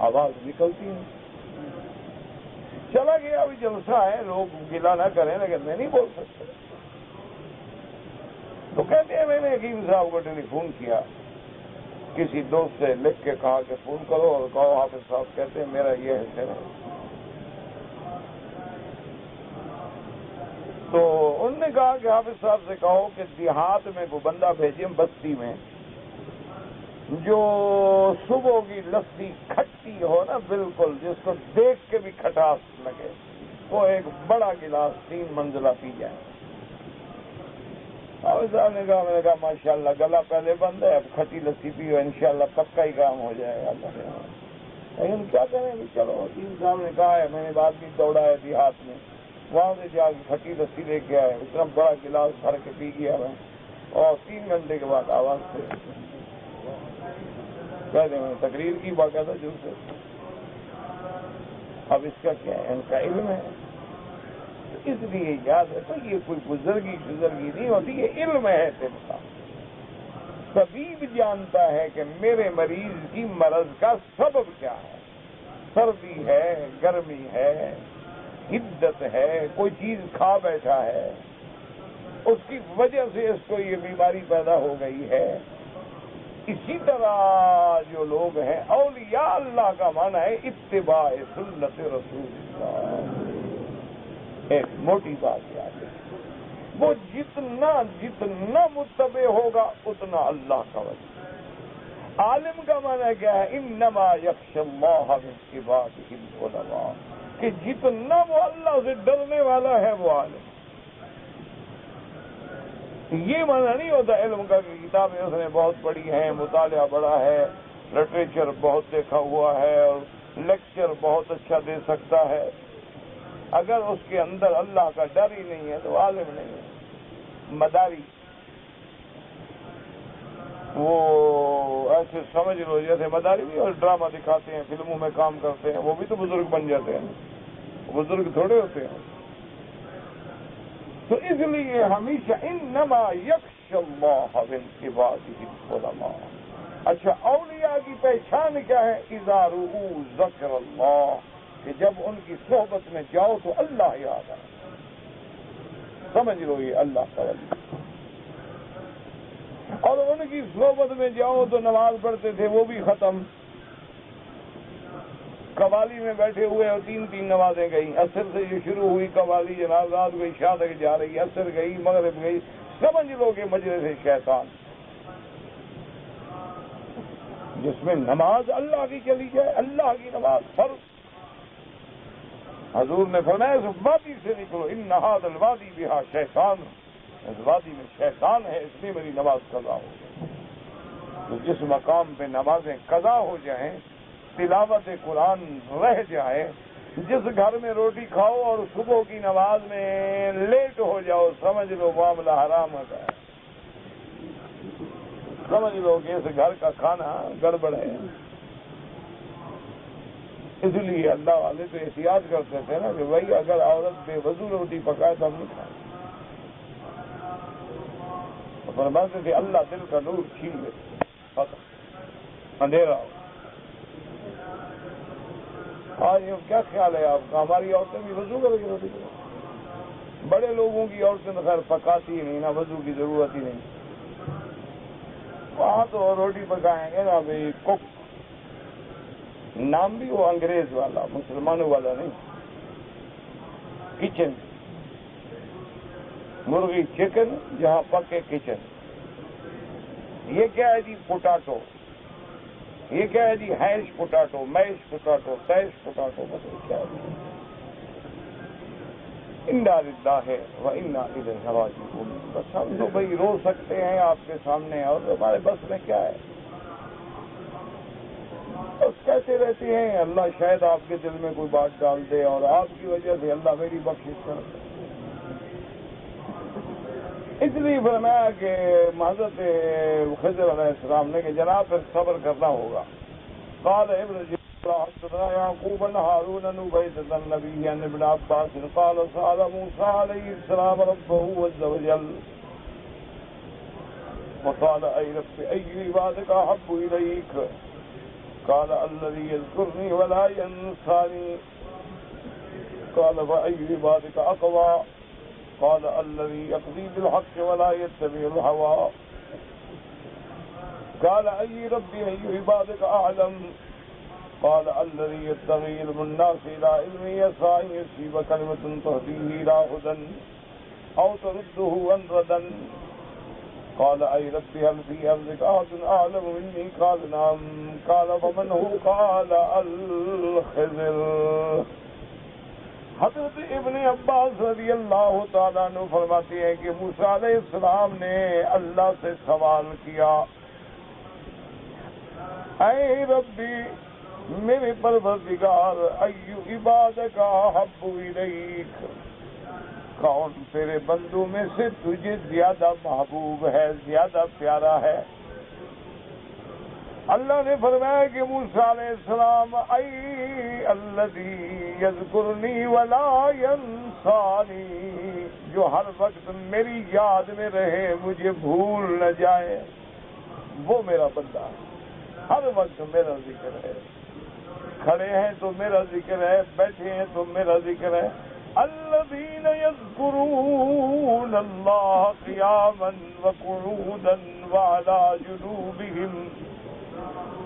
آواز نکلتی ہے. چلا گیا، ابھی جلسہ ہے، لوگ گلا نہ کریں لیکن میں نہیں بول سکتا. تو کہتے ہیں میں نے حکیم صاحب کو ٹیلی فون کیا، کسی دوست سے لکھ کے کہا کہ فون کرو اور کہو حافظ صاحب کہتے ہیں میرا یہ ہے. تو انہوں نے کہا کہ حافظ صاحب سے کہو کہ دیہات میں کو بندہ بھیجیں بستی میں، جو صبح کی لسی کھٹی ہو نا بالکل، جس کو دیکھ کے بھی کھٹاس لگے، وہ ایک بڑا گلاس 3 منزلہ پی جائے. حافظ صاحب نے کہا، میں نے کہا ماشاءاللہ گلا پہلے بند ہے، اب کھٹی لسی پیو، انشاءاللہ پکا ہی کام ہو جائے گا. لیکن کیا کریں، چلو حکیم صاحب نے کہا ہے، میں نے بعد بھی دوڑا ہے دیہات میں، وہاں سے جا کے کھٹی لسی لے کے آئے، اتنا بڑا گلاس بھر کے پی گیا میں، اور 3 گھنٹے کے بعد آواز سے کہہ دیں میں تقریر کی باقاعدہ جو سے. اب اس کا کیا ہے، ان کا علم ہے. اس لیے یاد رکھو یہ کوئی بزرگی نہیں ہوتی، یہ علم ہے دل کا. طبیب جانتا ہے کہ میرے مریض کی مرض کا سبب کیا ہے، سردی ہے، گرمی ہے، حدت ہے، کوئی چیز کھا بیٹھا ہے، اس کی وجہ سے اس کو یہ بیماری پیدا ہو گئی ہے. اسی طرح جو لوگ ہیں اولیاء اللہ کا معنی ہے اتباع سنت رسول اللہ. ایک موٹی بات یاد ہے، وہ جتنا متبع ہوگا اتنا اللہ کا وجہ. عالم کا معنی کیا ہے، انما یخشی اللہ من عبادہ العلماء، کہ جتنا وہ اللہ سے ڈرنے والا ہے وہ عالم. یہ معنی نہیں ہوتا علم کا کہ کتابیں اس نے بہت پڑھی ہیں، مطالعہ بڑا ہے، لٹریچر بہت دیکھا ہوا ہے اور لیکچر بہت اچھا دے سکتا ہے. اگر اس کے اندر اللہ کا ڈر ہی نہیں ہے تو عالم نہیں ہے. مداری وہ ایسے سمجھ لو جیسے مداری بھی اور ڈرامہ دکھاتے ہیں، فلموں میں کام کرتے ہیں، وہ بھی تو بزرگ بن جاتے ہیں، بزرگ تھوڑے ہوتے ہیں. تو اس لیے ہمیشہ انما یخشی اللہ من عبادہ العلماء. اچھا اولیاء کی پہچان کیا ہے، اذا رؤوا ذکر اللہ، کہ جب ان کی صحبت میں جاؤ تو اللہ یاد آئے. سمجھ لو یہ اللہ کا ولی. اور ان کی صحبت میں جاؤ تو نماز پڑھتے تھے وہ بھی ختم، قوالی میں بیٹھے ہوئے اور 3 نمازیں گئی. عصر سے یہ شروع ہوئی قوالی، جناب رات کو عشاء تک جا رہی، عصر گئی، مغرب گئی، سمجھ لو کہ مجلس شیطان. جس میں نماز اللہ کی چلی جائے، اللہ کی نماز فرض. حضور نے فرمایا اس وادی سے نکلو، ان ھذا الوادی بہا شیطان، اس وادی میں شیطان ہے، اس لیے میری نماز قضا ہو. تو جس مقام پہ نمازیں قضا ہو جائیں، تلاوت قرآن رہ جائے، جس گھر میں روٹی کھاؤ اور صبح کی نماز میں لیٹ ہو جاؤ، سمجھ لو معاملہ حرام ہوتا ہے، سمجھ لو کہ اس گھر کا کھانا گڑبڑ ہے. اس لیے اللہ والے تو احتیاط کرتے تھے نا کہ بھائی اگر عورت بے وضو روٹی پکائے تو ہم نہیں کھائیں. فرماتے تھے اللہ دل کا نور چھین لے، اندھیرا ہو. آج کیا خیال ہے آپ کا؟ ہماری عورتیں بھی وضو کر کے روٹی پکائیں. بڑے لوگوں کی عورتیں تو خیر پکاتی ہی نہیں نا، وضو کی ضرورت ہی نہیں. وہاں تو روٹی پکائیں گے نا بھائی کک، نام بھی وہ انگریز والا، مسلمانوں والا نہیں. کچن، مرغی چکن جہاں پکے کچن. یہ کیا ہے جی؟ پوٹاٹو. یہ کیا ہے جی؟ ہیش پوٹاٹو، میش پوٹاٹو، تیش پوٹاٹو. بس کیا ہے؟ انا للہ و انا الیہ راجعون. بس ہم تو بھائی رو سکتے ہیں آپ کے سامنے، اور ہمارے بس میں کیا ہے؟ بس کہتے رہتے ہیں. اللہ شاید آپ کے دل میں کوئی بات ڈال دے اور آپ کی وجہ سے اللہ میری بخشش کر دے. اس لیے فرمایا کہ حضرت خضر علیہ السلام نے کہ جناب پھر صبر کرنا ہوگا. قال ابن حدثنا يعقوب بن هارون بن عبيد النبي عن ابن عباس قال سأل موسى عليه السلام ربه عز وجل وقال أي رب أي عبادك أحب إليك قال الذي يذكرني ولا ينساني قال فأي عبادك أقوى قال الذي يقضي بالحق ولا يتبع الهوى قال أي ربي أي عبادك أعلم قال الذي يتقي علم الناس إلى علم يسعى يصيب كلمة تهديه إلى هدى أو ترده عن ردا قال أي ربي هل في أرضك أحد أعلم مني قال نعم قال فمن هو قال الخضر. حضرت ابن عباس رضی اللہ تعالیٰ عنہ فرماتے ہیں کہ موسیٰ علیہ السلام نے اللہ سے سوال کیا، اے ربی میرے پروردگار، ایو عبادک احب الیک، کون تیرے بندوں میں سے تجھے زیادہ محبوب ہے، زیادہ پیارا ہے؟ اللہ نے فرمایا کہ موسیٰ علیہ السلام ای الذی یذکرنی ولا ینسانی، جو ہر وقت میری یاد میں رہے، مجھے بھول نہ جائے، وہ میرا بندہ ہے. ہر وقت میرا ذکر ہے، کھڑے ہیں تو میرا ذکر ہے، بیٹھے ہیں تو میرا ذکر ہے. الذین یذکرون اللہ قیاما وقعودا وعلی جنوبہم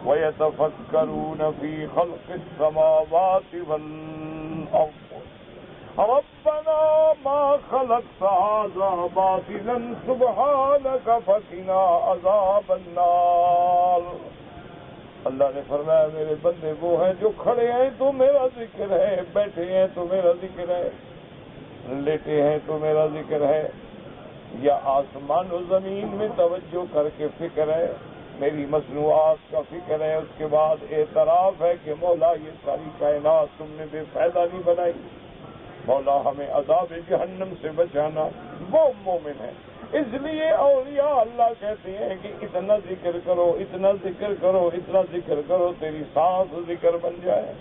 وَيَتَفَكَّرُونَ فِي خَلْقِ السَّمَاوَاتِ وَالْأَرْضِ رَبَّنَا مَا خَلَقْتَ هَذَا بَاطِلًا سُبْحَانَكَ فَقِنَا عَذَابَ النَّارِ. اللہ نے فرمایا میرے بندے وہ ہیں جو کھڑے ہیں تو میرا ذکر ہے، بیٹھے ہیں تو میرا ذکر ہے، لیٹے ہیں تو میرا ذکر ہے، یا آسمان و زمین میں توجہ کر کے فکر ہے، میری مصنوعات کا فکر ہے، اس کے بعد اعتراف ہے کہ مولا یہ ساری کائنات تم نے بے فائدہ نہیں بنائی، مولا ہمیں عذاب جہنم سے بچانا، وہ مومن ہے. اس لیے اولیاء اللہ کہتے ہیں کہ اتنا ذکر کرو، اتنا ذکر کرو، اتنا ذکر کرو، تیری سانس ذکر بن جائے،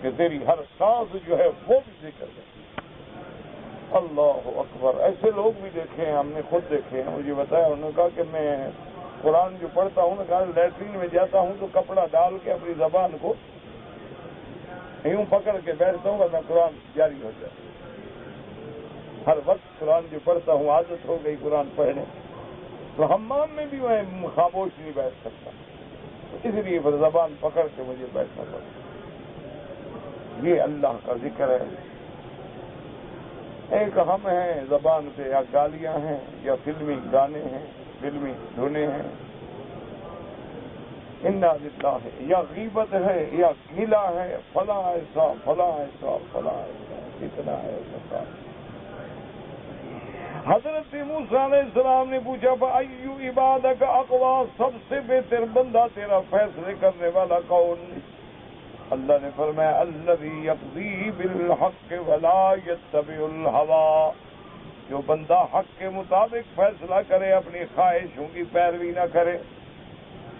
کہ تیری ہر سانس جو ہے وہ بھی ذکر ہے. اللہ اکبر. ایسے لوگ بھی دیکھے ہیں، ہم نے خود دیکھے ہیں. مجھے بتایا انہوں نے کہا کہ میں قرآن جو پڑھتا ہوں، کہا لیٹرین میں جاتا ہوں تو کپڑا ڈال کے اپنی زبان کو یوں پکڑ کے بیٹھتا ہوں اور میں قرآن جاری ہو جاتا ہوں. ہر وقت قرآن جو پڑھتا ہوں، عادت ہو گئی قرآن پڑھنے، تو حمام میں بھی میں خاموش نہیں بیٹھ سکتا، اس لیے پھر زبان پکڑ کے مجھے بیٹھنا پڑتا. یہ اللہ کا ذکر ہے. ایک ہم ہیں زبان پہ، یا گالیاں ہیں، یا فلمی گانے ہیں، فلمی دھنے ہیں. انا للہ ہے، یا غیبت ہے یا گھلا ہے، فلاں ایسا فلاں ایسا فلاں ایسا، کتنا ہے بتا۔ حضرت موسیٰ علیہ السلام نے پوچھا فَأَيُّ عِبَادَكَ أَقْوَىٰ، سب سے بہتر بندہ تیرا فیصلے کرنے والا کون؟ اللہ نے فرمایا الذی یقضی بالحق ولا یتبع الہویٰ، جو بندہ حق کے مطابق فیصلہ کرے، اپنی خواہشوں کی پیروی نہ کرے۔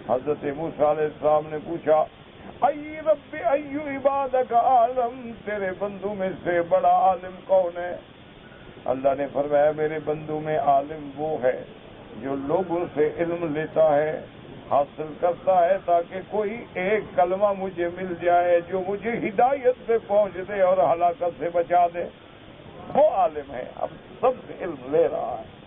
حضرت موسیٰ علیہ السلام نے پوچھا ای رب ای عبادک عالم، تیرے بندوں میں سے بڑا عالم کون ہے؟ اللہ نے فرمایا میرے بندوں میں عالم وہ ہے جو لوگوں سے علم لیتا ہے، حاصل کرتا ہے، تاکہ کوئی ایک کلمہ مجھے مل جائے جو مجھے ہدایت پہ پہنچ دے اور ہلاکت سے بچا دے، وہ عالم ہے۔ اب سب سے علم لے رہا ہے،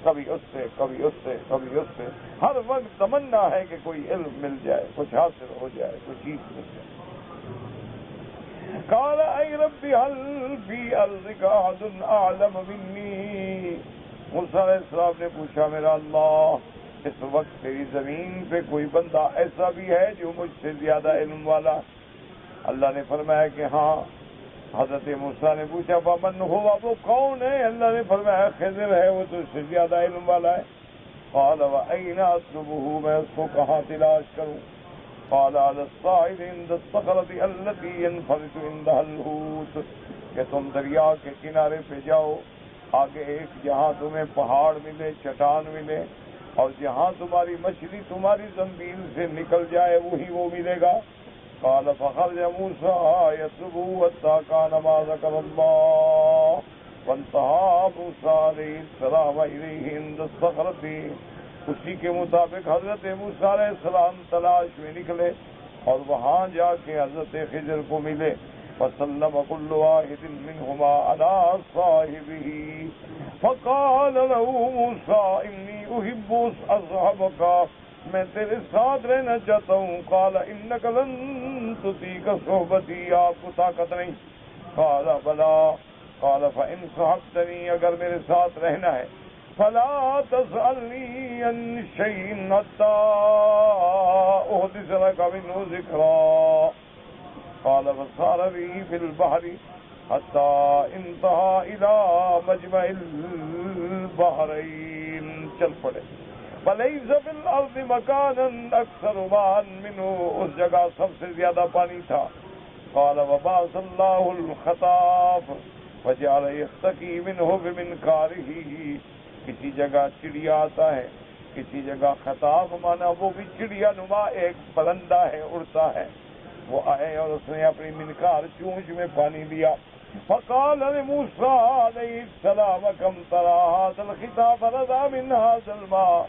کبھی اس سے کبھی اس سے کبھی اس سے، ہر وقت تمنا ہے کہ کوئی علم مل جائے، کچھ حاصل ہو جائے، کوئی چیز مل جائے۔ قال اے رب هل فی ارضک احد اعلم منی، موسیٰ علیہ السلام نے پوچھا میرا اللہ اس وقت تیری زمین پہ کوئی بندہ ایسا بھی ہے جو مجھ سے زیادہ علم والا؟ اللہ نے فرمایا کہ ہاں۔ حضرت موسیٰ نے پوچھا فمن ہوا، وہ کون ہے؟ اللہ نے فرمایا خضر ہے، وہ تو اس سے زیادہ علم والا ہے۔ قال وأين أطلبه، میں اس کو کہاں تلاش کروں؟ قال على الصاعد عند الصخرة التي ينفلت عندها الحوت، کہ تم دریا کے کنارے پہ جاؤ، آگے ایک جہاں تمہیں پہاڑ ملے، چٹان ملے، اور جہاں تمہاری مچھلی تمہاری زنبیل سے نکل جائے وہی وہ ملے گا۔ قال فخرج موسیٰ يطلب حتى كان ما ذكر الله وانتهى موسیٰ علیہ السلام الیہ عند الصخرة، اسی کے مطابق حضرت موسیٰ علیہ السلام تلاش میں نکلے اور وہاں جا کے حضرت خضر کو ملے۔ فسلم كل واحد منهما على صاحبه فقال له موسیٰ انی احب اصحابك، میں تیرے ساتھ رہنا چاہتا ہوں۔ قال انک لن تطیق صحبتی، آپ کو طاقت نہیں۔ قال بلا، قال فان صحبتنی، اگر میرے ساتھ رہنا ہے، فلا تسألنی عن شیء حتی احدث لک منہ ذکرا۔ قال فسار به في البحر حتى انتهى الى مجمع البحرین، چل پڑے۔ فليس في الارض مكانا اكثر ماء منه، اس جگہ سب سے زیادہ پانی تھا۔ قال وبعث الله الخطاف فجعل يستقي منه بمنقاره، کسی جگہ چڑیا آتا ہے، کسی جگہ خطاف مانا وہ بھی چڑیا نما ایک پرندہ ہے، اڑتا ہے، وہ آئے اور اس نے اپنی منقار چونچ میں پانی لیا۔ فقال لموسیٰ علیہ السلام کم ترى هذا الخطاف رضا من هذا الماء،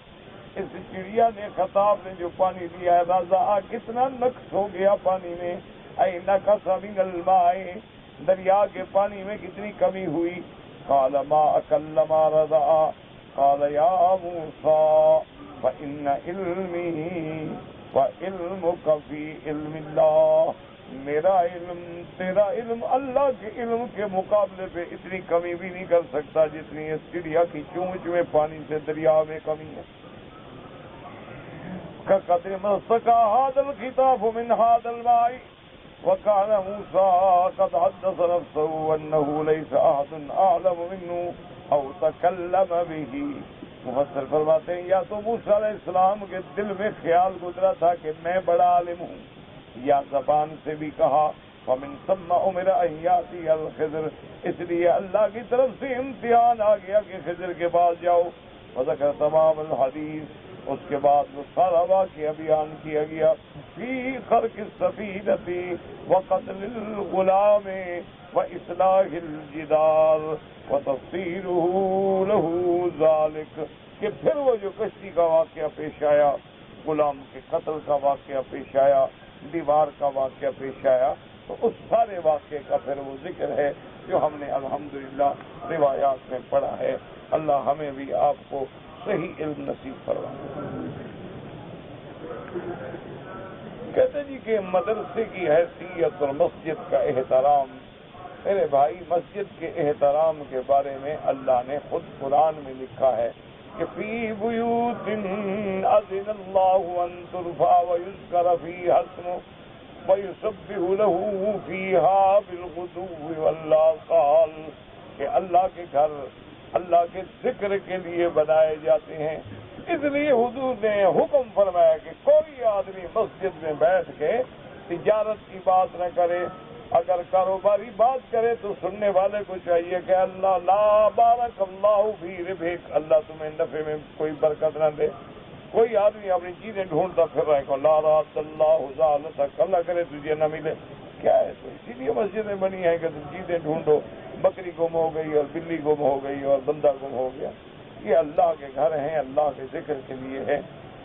اس چڑیا نے خطاب نے جو پانی لیا ہے، رضا کتنا نقص ہو گیا پانی میں، اے نقص من الماء، دریا کے پانی میں کتنی کمی ہوئی۔ قال ما اکل ما رضا، قال یا موسیٰ فإن علمی وعلمک فی علم اللہ، میرا علم تیرا علم اللہ کے علم کے مقابلے پہ اتنی کمی بھی نہیں کر سکتا جتنی اس چڑیا کی چونچ میں پانی سے دریا میں کمی ہے۔ كقدر ما سقى هذا الخطاف من هذا الماء، وكان موسى قد حدث نفسه أنه ليس أحد أعلم منه أو تكلم به۔ مفسر فرماتے ہیں یا تو موسیٰ علیہ السلام کے دل میں خیال گزرا تھا کہ میں بڑا عالم ہوں، یا زبان سے بھی کہا۔ ومن ثم امر ان یاتی الخضر، اس لیے اللہ کی طرف سے امتحان آ گیا کہ خضر کے پاس جاؤ۔ وذکر تمام الحدیث، اس کے بعد وہ سارا واقعہ بیان کیا گیا۔ فی خرق السفینۃ وقتل الغلام واصلاح الجدار وتفسیرہ لہ ذلک، کہ پھر وہ جو کشتی کا واقعہ پیش آیا، غلام کے قتل کا واقعہ پیش آیا، دیوار کا واقعہ پیش آیا، تو اس سارے واقعے کا پھر وہ ذکر ہے جو ہم نے الحمدللہ روایات میں پڑھا ہے۔ اللہ ہمیں بھی آپ کو صحیح علم نصیب فرمائے۔ کہتے جی کہ مدرسے کی حیثیت اور مسجد کا احترام، میرے بھائی مسجد کے احترام کے بارے میں اللہ نے خود قرآن میں لکھا ہے کہ فی بیوت اذن اللہ ان ترفع ویذکر فیہا اسمہ ویسبح لہ فیہا بالغدو والآصال، کہ اللہ کے گھر اللہ کے ذکر کے لیے بنائے جاتے ہیں۔ اس لیے حضور نے حکم فرمایا کہ کوئی آدمی مسجد میں بیٹھ کے تجارت کی بات نہ کرے، اگر کاروباری بات کرے تو سننے والے کو چاہیے کہ اللہ لا بارک اللہ فی ربحک، اللہ تمہیں نفع میں کوئی برکت نہ دے۔ کوئی آدمی اپنی چیزیں ڈھونڈتا پھر رہے کو لا رات اللہ ضالتک، اللہ کرے تجھے نہ ملے، کیا ہے؟ تو اسی لیے مسجدیں بنی ہیں کہ تم چیزیں ڈھونڈو، بکری گم ہو گئی اور بلی گم ہو گئی اور بندہ گم ہو گیا۔ یہ اللہ کے گھر ہیں، اللہ کے ذکر کے لیے ہے،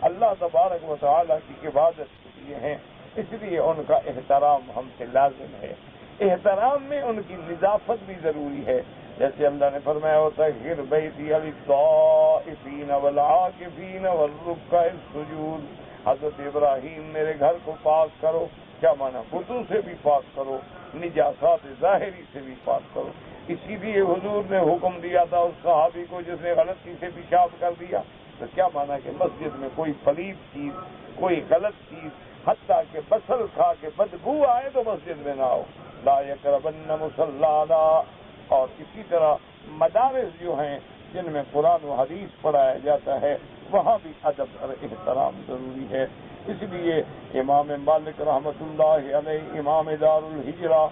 اللہ تبارک و تعالیٰ کی عبادت کے لیے ہیں، اس لیے ان کا احترام ہم سے لازم ہے۔ احترام میں ان کی نظافت بھی ضروری ہے، جیسے اللہ نے فرمایا ہوتا ہے غیر بیتی للطائفین والعاکفین والرکع السجود، حضرت ابراہیم میرے گھر کو پاک کرو، کیا مانا؟ بتوں سے بھی پاک کرو، نجاسات ظاہری سے بھی پاک کرو۔ اسی لیے حضور نے حکم دیا تھا اس صحابی کو جس نے غلطی سے پیشاب کر دیا، تو کیا مانا کہ مسجد میں کوئی پلیت چیز، کوئی غلط چیز، حتیٰ کہ بصل کھا کے بدبو آئے تو مسجد میں نہ آؤ، لا یقربن مصلانا۔ اور اسی طرح مدارس جو ہیں جن میں قرآن و حدیث پڑھایا جاتا ہے وہاں بھی ادب اور احترام ضروری ہے۔ اس لیے امام مالک رحمۃ اللہ علیہ، امام دار الحجرہ،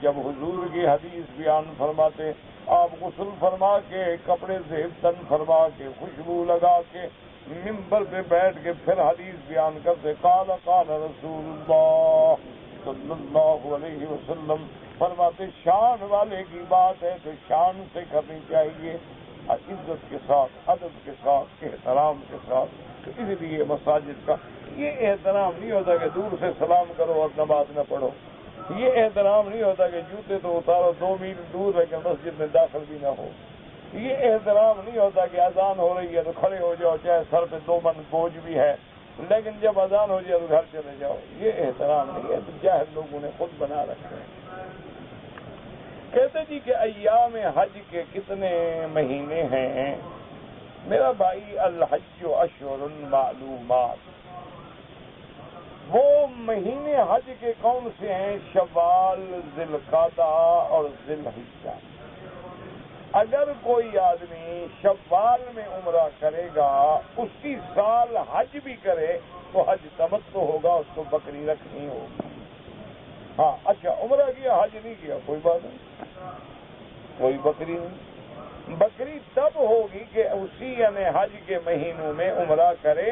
جب حضور کی حدیث بیان فرماتے، آپ غسل فرما کے کپڑے سے تن فرما کے خوشبو لگا کے ممبر پہ بیٹھ کے پھر حدیث بیان کرتے، قال قال رسول اللہ صلی اللہ علیہ وسلم، فرماتے شان والے کی بات ہے تو شان سے کرنی چاہیے، عزت کے ساتھ، ادب کے ساتھ، احترام کے ساتھ۔ تو اس لیے مساجد کا یہ احترام نہیں ہوتا کہ دور سے سلام کرو اور نماز نہ پڑھو، یہ احترام نہیں ہوتا کہ جوتے تو اتارو 2 میل دور رہ کے مسجد میں داخل بھی نہ ہو، یہ احترام نہیں ہوتا کہ اذان ہو رہی ہے تو کھڑے ہو جاؤ چاہے سر پہ 2 من بوجھ بھی ہے، لیکن جب اذان ہو جائے تو گھر چلے جاؤ، یہ احترام نہیں ہے، تو جاہل لوگوں نے خود بنا رکھے ہیں۔ کہتے جی کہ ایام حج کے کتنے مہینے ہیں؟ میرا بھائی الحج اشہر معلومات، وہ مہینے حج کے کون سے ہیں؟ شوال، ذی القعدہ اور ذی الحجہ۔ اگر کوئی آدمی شوال میں عمرہ کرے گا، اسی سال حج بھی کرے تو حج تمتع ہوگا، اس کو بکری رکھنی ہوگی۔ ہاں اچھا عمرہ کیا حج نہیں کیا کوئی بات نہیں، کوئی بکری نہیں، بکری تب ہوگی کہ اسی یعنی حج کے مہینوں میں عمرہ کرے،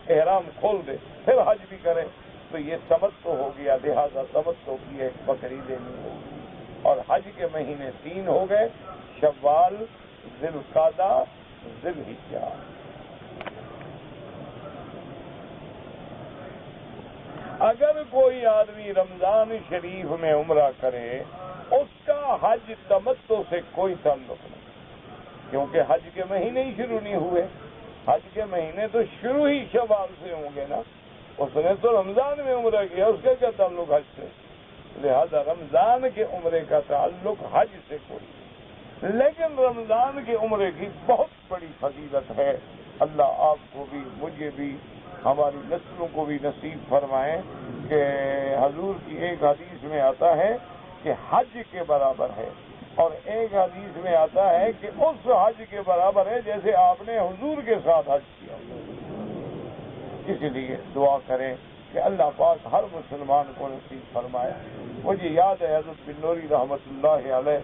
احرام کھول دے پھر حج بھی کرے، تو یہ تمتع ہو گیا، لہذا تمتع کی ایک بکری دینی ہوگی۔ اور حج کے مہینے 3 ہو گئے، شوال، ذی القعدہ، ذی الحجہ۔ اگر کوئی آدمی رمضان شریف میں عمرہ کرے، اس کا حج تمتع سے کوئی تعلق نہیں، کیونکہ حج کے مہینے ہی شروع نہیں ہوئے، حج کے مہینے تو شروع ہی شوال سے ہوں گے نا، اس نے تو رمضان میں عمرہ کیا، اس کا کیا تعلق حج سے؟ لہذا رمضان کے عمرے کا تعلق حج سے کوئی نہیں، لیکن رمضان کے عمرے کی بہت بڑی فضیلت ہے۔ اللہ آپ کو بھی، مجھے بھی، ہماری نسلوں کو بھی نصیب فرمائیں کہ حضور کی ایک حدیث میں آتا ہے کہ حج کے برابر ہے، اور ایک حدیث میں آتا ہے کہ اس حج کے برابر ہے جیسے آپ نے حضور کے ساتھ حج کیا۔ اس لیے دعا کریں کہ اللہ پاک ہر مسلمان کو نصیب فرمائے۔ مجھے یاد ہے حضرت بن نوری رحمۃ اللہ علیہ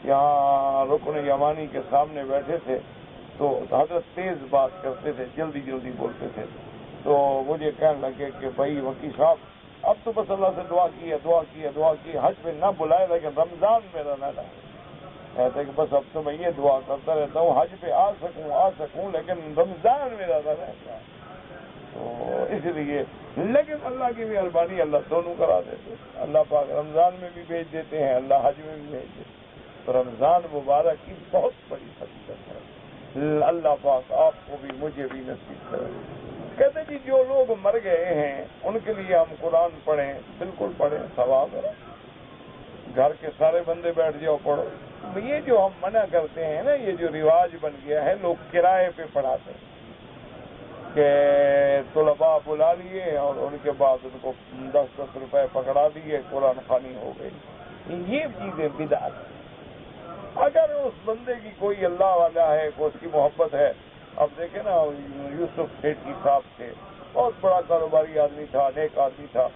یہاں رکن یمانی کے سامنے بیٹھے تھے، تو حضرت تیز بات کرتے تھے، جلدی جلدی بولتے تھے، تو مجھے کہنے لگے کہ بھائی وکیل صاحب اب تو بس اللہ سے دعا کی حج میں نہ بلائے لیکن رمضان میرا نہ لائے۔ کہتے کہ بس اب تو میں یہ دعا کرتا رہتا ہوں حج پہ آ سکوں لیکن رمضان میرا نہ رہتا، تو اس لیے لیکن اللہ کی مہربانی، اللہ دونوں کرا دیتے، اللہ پاک رمضان میں بھی بھیج دیتے ہیں، اللہ حج میں بھی بھیج دیتے، تو رمضان مبارک کی بہت بڑی فضیلت ہے، اللہ پاک آپ کو بھی مجھے بھی نصیب کرے۔ کہتے جی جو لوگ مر گئے ہیں ان کے لیے ہم قرآن پڑھیں، بالکل پڑھیں، ثواب ہے، گھر کے سارے بندے بیٹھ جاؤ پڑھو، یہ جو ہم منع کرتے ہیں نا، یہ جو رواج بن گیا ہے، لوگ کرائے پہ پڑھاتے ہیں کہ طلباء بلا لیے اور ان کے بعد ان کو 10-10 روپے پکڑا دیے، قرآن خوانی ہو گئی۔ یہ چیزیں بدعت ہیں۔ اگر اس بندے کی کوئی اللہ والا ہے، کوئی اس کی محبت ہے، اب دیکھیں نا یوسف سیٹھی صاحب تھے، بہت بڑا کاروباری آدمی تھا، نیک آدمی تھا،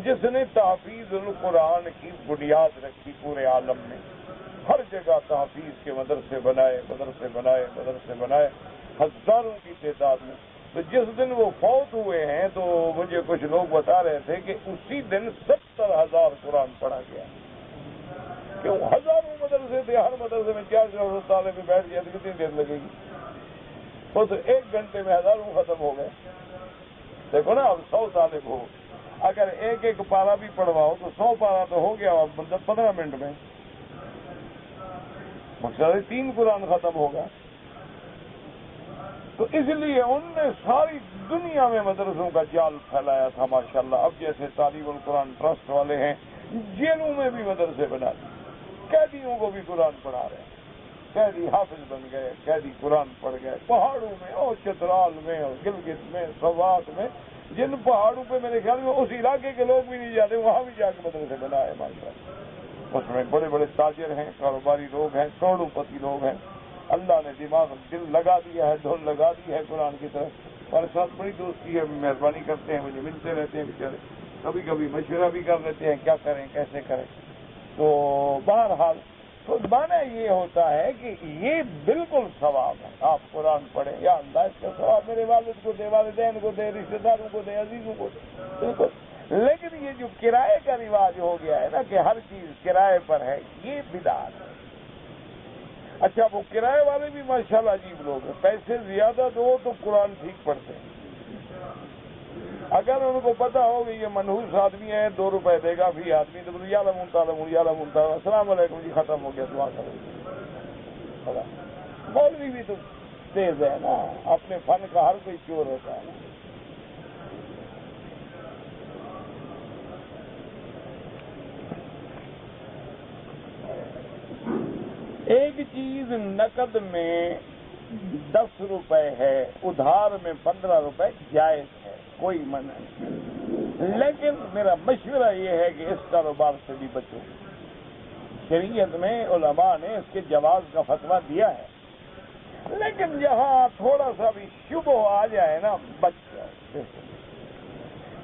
جس نے تحفیظ القرآن کی بنیاد رکھی پورے عالم میں۔ ہر جگہ تحفیظ کے مدرسے بنائے، ہزاروں کی تعداد میں۔ تو جس دن وہ فوت ہوئے ہیں تو مجھے کچھ لوگ بتا رہے تھے کہ اسی دن 70,000 قرآن پڑھا گیا۔ کیوں؟ ہزاروں مدرسے تھے، ہر مدرسے میں 400 طالب بیٹھ گئے تو کتنی دیر لگے گی؟ بس 1 گھنٹے میں ہزاروں ختم ہو گئے۔ دیکھو نا، اب 100 طالب ہو، اگر ایک پارا بھی پڑھواؤ تو 100 پارا تو ہو گیا، مطلب 15 منٹ میں مقصد 3 قرآن ختم ہوگا۔ تو اس لیے ان نے ساری دنیا میں مدرسوں کا جال پھیلایا تھا ماشاءاللہ۔ اب جیسے تعلیم القرآن ٹرسٹ والے ہیں، جیلوں میں بھی مدرسے بنا دیے، قیدیوں کو بھی قرآن پڑھا رہے ہیں، قیدی حافظ بن گئے، قیدی قرآن پڑھ گئے، پہاڑوں میں اور چترال میں اور گلگت میں، سوات میں، جن پہاڑوں پہ میرے خیال میں اس علاقے کے لوگ بھی نہیں جاتے، وہاں بھی جا کے مدرسے بنائے ماشاءاللہ۔ اس میں بڑے بڑے تاجر ہیں، کاروباری لوگ ہیں، کروڑوں پتی لوگ ہیں۔ اللہ نے دماغ دل لگا دیا ہے، دھن لگا دی ہے قرآن کی طرف۔ ہمارے ساتھ بڑی دوستی ہے، مہربانی کرتے ہیں، مجھے ملتے رہتے ہیں بیچارے، کبھی کبھی مشورہ بھی کر لیتے ہیں کیا کریں کیسے کریں۔ تو بہرحال تو مانا یہ ہوتا ہے کہ یہ بالکل ثواب ہے، آپ قرآن پڑھیں، یا اللہ اس کا ثواب میرے والد کو دے، والدین کو دے، رشتے داروں کو دے، عزیزوں کو دے، بالکل۔ لیکن یہ جو کرائے کا رواج ہو گیا ہے نا کہ ہر چیز کرائے پر ہے، یہ بدعت ہے۔ اچھا، وہ کرائے والے بھی ماشاءاللہ عجیب لوگ ہیں، پیسے زیادہ دو تو قرآن ٹھیک پڑھتے ہیں۔ اگر ان کو پتا ہو کہ یہ منحوس آدمی ہے، 2 روپے دے گا فی آدمی، تو یا لمن السلام علیکم جی، ختم ہو گیا، دعا کرو۔ مولوی بھی تو تیز ہے نا، اپنے فن کا ہر کوئی چور ہوتا ہے نا۔ ایک چیز نقد میں 10 روپے ہے، ادھار میں 15 روپے جائز ہے، کوئی منع نہیں، لیکن میرا مشورہ یہ ہے کہ اس کاروبار سے بھی بچو۔ شریعت میں علماء نے اس کے جواز کا فتویٰ دیا ہے، لیکن جہاں تھوڑا سا بھی شبہ آ جائے نا، بچ جائے۔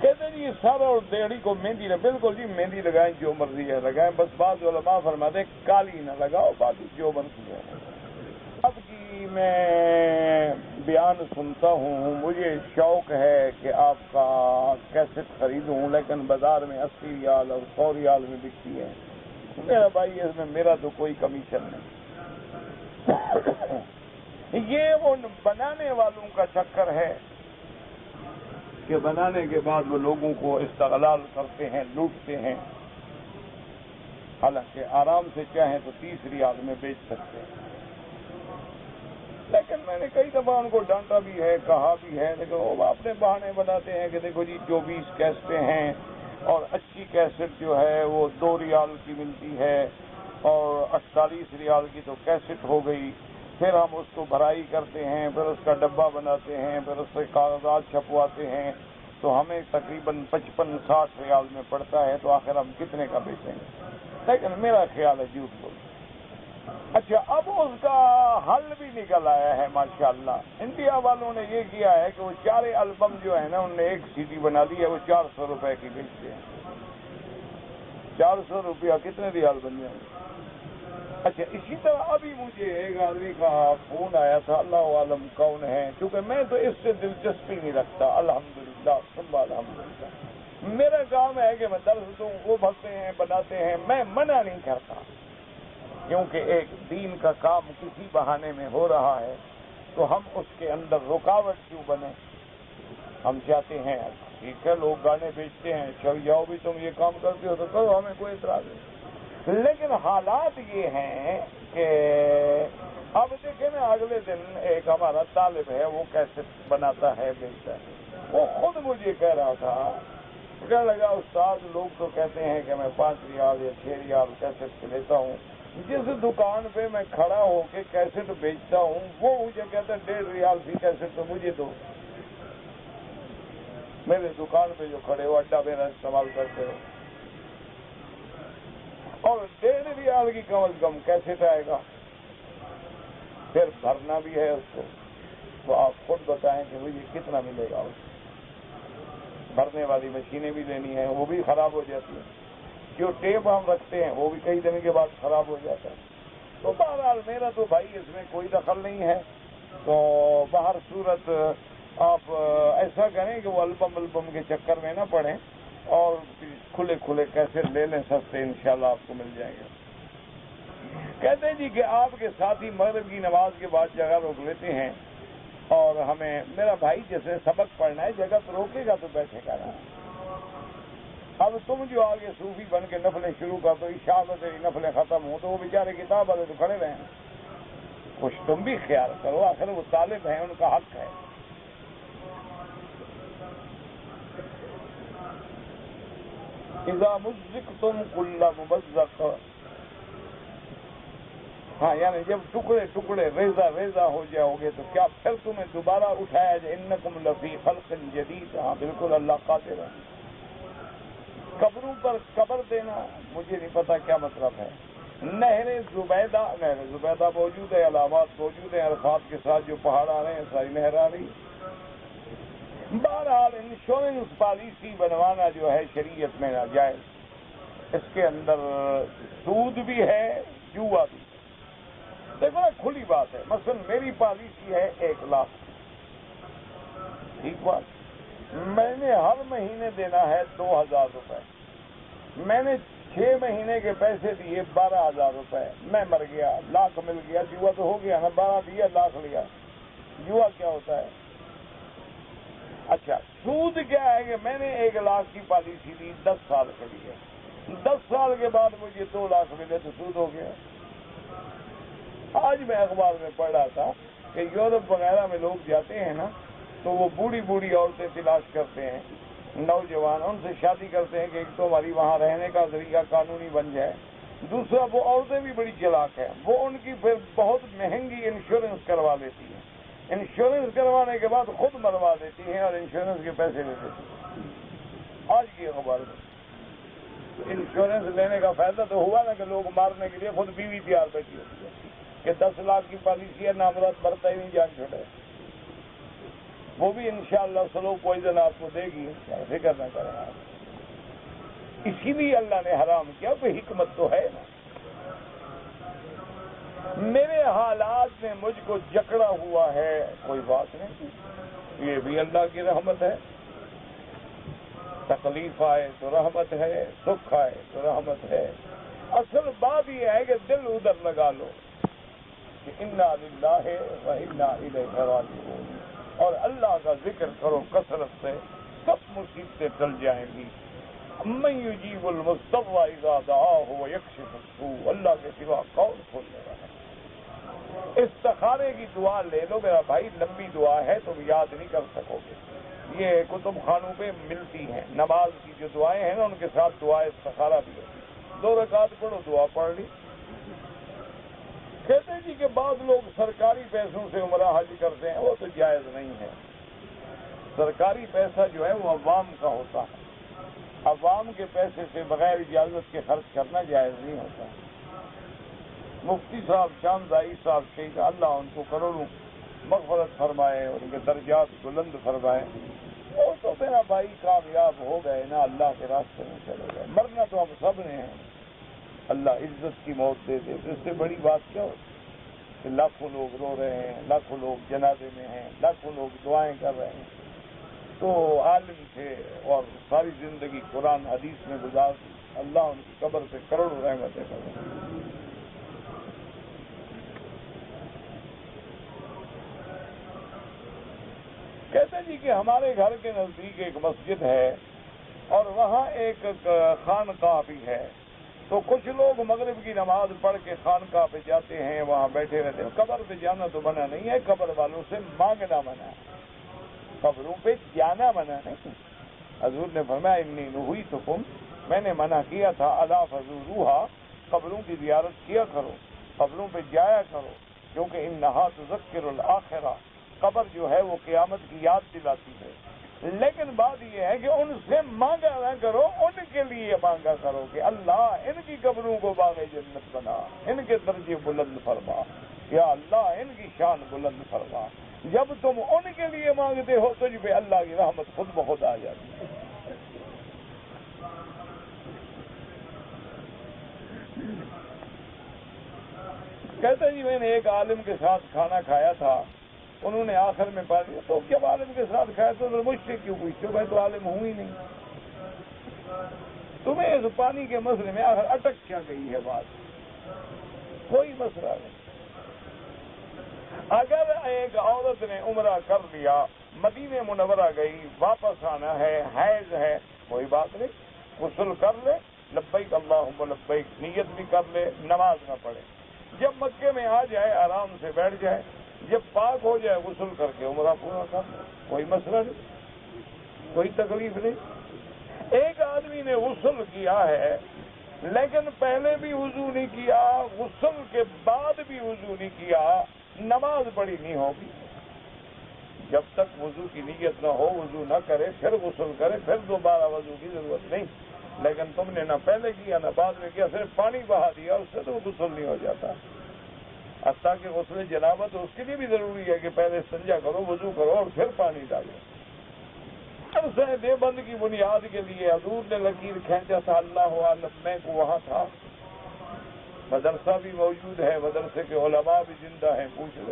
کہتے ہیں جی سر اور دیڑھی کو مہندی نہ، بالکل جی مہندی لگائیں، جو مرضی ہے لگائیں، بس بعض علماء فرماتے ہیں کالی نہ لگاؤ، باقی جو مرضی ہے۔ اب کی میں بیان سنتا ہوں، مجھے شوق ہے کہ آپ کا کیسٹ خریدوں، لیکن بازار میں 80 ریال اور 100 ریال میں بکتی ہے۔ میرا بھائی اس میں میرا تو کوئی کمیشن نہیں۔ یہ ان بنانے والوں کا چکر ہے کہ بنانے کے بعد وہ لوگوں کو استغلال کرتے ہیں، لوٹتے ہیں، حالانکہ آرام سے چاہیں تو 30 ریال میں بیچ سکتے ہیں۔ لیکن میں نے کئی دفعہ ان کو ڈانٹا بھی ہے، کہا بھی ہے، لیکن وہ اپنے بہانے بناتے ہیں کہ دیکھو جی 24 کیسٹیں ہیں اور اچھی کیسٹ جو ہے وہ 2 ریال کی ملتی ہے اور 48 ریال کی تو کیسٹ ہو گئی۔ پھر ہم اس کو بھرائی کرتے ہیں، پھر اس کا ڈبہ بناتے ہیں، پھر اس پہ کاغذات چھپواتے ہیں، تو ہمیں تقریباً 55-60 ریال میں پڑتا ہے، تو آخر ہم کتنے کا بیچیں گے؟ لیکن میرا خیال ہے جھوٹ بول۔ اچھا، اب اس کا حل بھی نکل آیا ہے ماشاءاللہ۔ انڈیا والوں نے یہ کیا ہے کہ وہ 4 البم جو ہے نا، ان نے ایک CD بنا دی ہے، وہ 400 روپے کی بیچتے ہیں۔ 400 روپیہ کتنے ریال بن جائیں گے؟ اچھا، اسی طرح ابھی مجھے ایک آدمی کا فون آیا تھا، اللہ عالم کون ہے، کیونکہ میں تو اس سے دلچسپی نہیں رکھتا، الحمدللہ ثم الحمدللہ۔ میرا کام ہے کہ میں درس دوں، وہ بھرتے ہیں، بناتے ہیں، میں منع نہیں کرتا، کیونکہ ایک دین کا کام کسی بہانے میں ہو رہا ہے تو ہم اس کے اندر رکاوٹ کیوں بنے؟ ہم چاہتے ہیں ٹھیک ہے، لوگ گانے بیچتے ہیں، چل جاؤ بھی، تم یہ کام کرتے ہو تو کرو، ہمیں کوئی اعتراض نہیں۔ لیکن حالات یہ ہیں کہ اب دیکھیں نا، اگلے دن ایک ہمارا طالب ہے، وہ کیسے بناتا ہے، بیچتا ہے، وہ خود مجھے کہہ رہا تھا، کہنے لگا استاد لوگ تو کہتے ہیں کہ میں 5 ریال یا 6 ریال کیسے لیتا ہوں، جس دکان پہ میں کھڑا ہو کے کیسٹ بیچتا ہوں وہ مجھے کہتا ہے 1.5 ریال فی کیسٹ تو مجھے دو. میرے دکان پہ جو کھڑے ہو اڈا میرا استعمال کرتے ہو اور 1.5 ریال کی کم از کم کیسٹ آئے گا. پھر بھرنا بھی ہے اس کو تو آپ خود بتائیں کہ مجھے کتنا ملے گا. اس بھرنے والی مشینیں بھی لینی ہیں وہ بھی خراب ہو جاتی ہیں. جو ٹیپ ہم رکھتے ہیں وہ بھی کئی دن کے بعد خراب ہو جاتا ہے. تو بہرحال میرا تو بھائی اس میں کوئی دخل نہیں ہے. تو باہر صورت آپ ایسا کریں کہ وہ البم کے چکر میں نہ پڑیں اور کھلے کھلے کیسے لے لیں سستے، انشاءاللہ آپ کو مل جائیں گے. کہتے ہیں جی کہ آپ کے ساتھی مغرب کی نماز کے بعد جگہ روک لیتے ہیں اور ہمیں میرا بھائی جیسے سبق پڑھنا ہے جگہ تو روکے گا تو بیٹھے گا نا. اب تم جو آگے صوفی بن کے نفلیں شروع کر دو، عشاء میں تیری نفلیں ختم ہوں تو وہ بیچارے کتاب والے تو کھڑے رہیں. کچھ تم بھی خیال کرو، آخر وہ طالب ہیں، ان کا حق ہے. اذا مزقتم کل ممزق، ہاں یعنی جب ٹکڑے ٹکڑے ریزہ ریزہ ہو جاؤ گے تو کیا پھر تمہیں دوبارہ اٹھایا جائے؟ انکم لفی خلق جدید. ہاں بالکل اللہ قادر ہے. قبروں پر قبر دینا مجھے نہیں پتا کیا مطلب ہے. نہر زبیدہ موجود ہے، علامات موجود ہیں، عرفات کے ساتھ جو پہاڑ آ رہے ہیں ساری نہر آ رہی. بہرحال انشورنس پالیسی بنوانا جو ہے شریعت میں ناجائز. اس کے اندر سود بھی ہے، جوا بھی. دیکھو نا کھلی بات ہے. مثلا میری پالیسی ہے 1 لاکھ، ٹھیک بات. میں نے ہر مہینے دینا ہے 2000 روپے. میں نے 6 مہینے کے پیسے دیے 12,000 روپے. میں مر گیا، لاکھ مل گیا. جوا تو ہو گیا نا، 12 دیا لاکھ لیا. جوا کیا ہوتا ہے؟ اچھا سود کیا ہے کہ میں نے 1 لاکھ کی پالیسی دی 10 سال کے لیے، 10 سال کے بعد مجھے 2 لاکھ ملے تو سود ہو گیا. آج میں اخبار میں پڑھ رہا تھا کہ یورپ وغیرہ میں لوگ جاتے ہیں نا تو وہ بوڑھی بوڑھی عورتیں تلاش کرتے ہیں، نوجوان ان سے شادی کرتے ہیں کہ ایک تو ہماری وہاں رہنے کا ذریعہ قانونی بن جائے، دوسرا وہ عورتیں بھی بڑی چلاک ہیں، وہ ان کی پھر بہت مہنگی انشورنس کروا لیتی ہیں. انشورنس کروانے کے بعد خود مروا دیتی ہیں اور انشورنس کے پیسے لے لیتی ہیں. آج کی اخبار میں انشورنس لینے کا فائدہ تو ہوا نا کہ لوگ مارنے کے لیے خود بیوی تیار بیٹھی ہوتی ہے کہ 10 لاکھ کی پالیسی ہے، نامراد برتا ہی نہیں، جان چھوڑے. وہ بھی انشاءاللہ سلو پوائزن آپ کو دے گی، فکر نہ کریں آپ. اسی لیے اللہ نے حرام کیا، کوئی حکمت تو ہے نا. میرے حالات میں مجھ کو جکڑا ہوا ہے، کوئی بات نہیں، یہ بھی اللہ کی رحمت ہے. تکلیف آئے تو رحمت ہے، سکھ آئے تو رحمت ہے. اصل بات یہ ہے کہ دل ادھر لگا لو کہ انا للہ و انا الیہ راجعون، اور اللہ کا ذکر کرو کثرت سے، سب مصیبتیں ٹل جائیں گی. من یجیب المضطر اذا دعاہ ویکشف السوء، اللہ کے سوا کون کھولنے والا ہے. استخارے کی دعا لے لو میرا بھائی، لمبی دعا ہے تم یاد نہیں کر سکو گے. یہ کتب خانوں پہ ملتی ہیں. نماز کی جو دعائیں ہیں نا ان کے ساتھ دعا استخارہ بھی ہوتی ہے. 2 رکعت پڑھو، دعا پڑھ لی. کہتے جی کہ بعض لوگ سرکاری پیسوں سے عمرہ حج کرتے ہیں، وہ تو جائز نہیں ہے. سرکاری پیسہ جو ہے وہ عوام کا ہوتا ہے. عوام کے پیسے سے بغیر اجازت کے خرچ کرنا جائز نہیں ہوتا. مفتی صاحب شامدائی صاحب شیخ، اللہ ان کو کروڑوں مغفرت فرمائے اور ان کے درجات بلند فرمائے. وہ تو میرا بھائی کامیاب ہو گئے نا، اللہ کے راستے میں چلے گئے. مرنا تو ہم سب نے ہیں، اللہ عزت کی موت دے دے تو اس سے بڑی بات کیا ہوتی کہ لاکھوں لوگ رو رہے ہیں، لاکھوں لوگ جنازے میں ہیں، لاکھوں لوگ دعائیں کر رہے ہیں. تو عالم تھے اور ساری زندگی قرآن حدیث میں گزار دی، اللہ ان کی قبر پہ کروڑوں رحمتیں کرے. کہتے جی کہ ہمارے گھر کے نزدیک ایک مسجد ہے اور وہاں ایک خانقاہ بھی ہے. تو کچھ لوگ مغرب کی نماز پڑھ کے خانقاہ پہ جاتے ہیں، وہاں بیٹھے رہتے ہیں. قبر پہ جانا تو منع نہیں ہے، قبر والوں سے مانگنا منع ہے، قبروں پہ جانا منع نہیں. حضور نے فرمایا انی نہیتکم، میں نے منع کیا تھا، الا فزوروہا، قبروں کی زیارت کیا کرو، قبروں پہ جایا کرو، کیونکہ انہا تذکر الآخرہ، قبر جو ہے وہ قیامت کی یاد دلاتی ہے۔ لیکن بات یہ ہے کہ ان سے مانگا نہ کرو، ان کے لیے مانگا کرو کہ اللہ ان کی قبروں کو باغ جنت بنا، ان کے درجے بلند فرما، یا اللہ ان کی شان بلند فرما۔ جب تم ان کے لیے مانگتے ہو تجھ پہ اللہ کی رحمت خود بخود آ جاتی ہے۔ کہتا جی میں نے ایک عالم کے ساتھ کھانا کھایا تھا، انہوں نے آخر میں پا لیا تو جب عالم کے ساتھ کھایا تو مجھ سے کیوں پوچھتے ہو، میں تو عالم ہوں ہی نہیں، تمہیں اس پانی کے مسئلے میں آخر اٹک کیا گئی ہے بات؟ کوئی مسئلہ نہیں۔ اگر ایک عورت نے عمرہ کر لیا، مدینہ منورہ گئی، واپس آنا ہے، حیض ہے، کوئی بات نہیں، غسل کر لے، لبیک اللہم لبیک نیت بھی کر لے، نماز نہ پڑھے، جب مکے میں آ جائے آرام سے بیٹھ جائے، جب پاک ہو جائے غسل کر کے عمرہ پورا کر لے، کوئی مسئلہ نہیں، کوئی تکلیف نہیں۔ ایک آدمی نے غسل کیا ہے لیکن پہلے بھی وضو نہیں کیا، غسل کے بعد بھی وضو نہیں کیا، نماز پڑھی نہیں ہوگی۔ جب تک وضو کی نیت نہ ہو وضو نہ کرے، پھر غسل کرے، پھر دوبارہ وضو کی ضرورت نہیں۔ لیکن تم نے نہ پہلے کیا نہ بعد میں کیا، صرف پانی بہا دیا، اس سے تو غسل نہیں ہو جاتا۔ حتیٰ کہ غسل جنابت اس کے لیے بھی ضروری ہے کہ پہلے استنجا کرو، وضو کرو اور پھر پانی ڈالو۔ عرصہ دیوبند کی بنیاد کے لیے حضور نے لکیر کھینچا تھا، اللہ عالم میں کو وہاں تھا، مدرسہ بھی موجود ہے، مدرسے کے علماء بھی زندہ ہیں، پوچھ لو،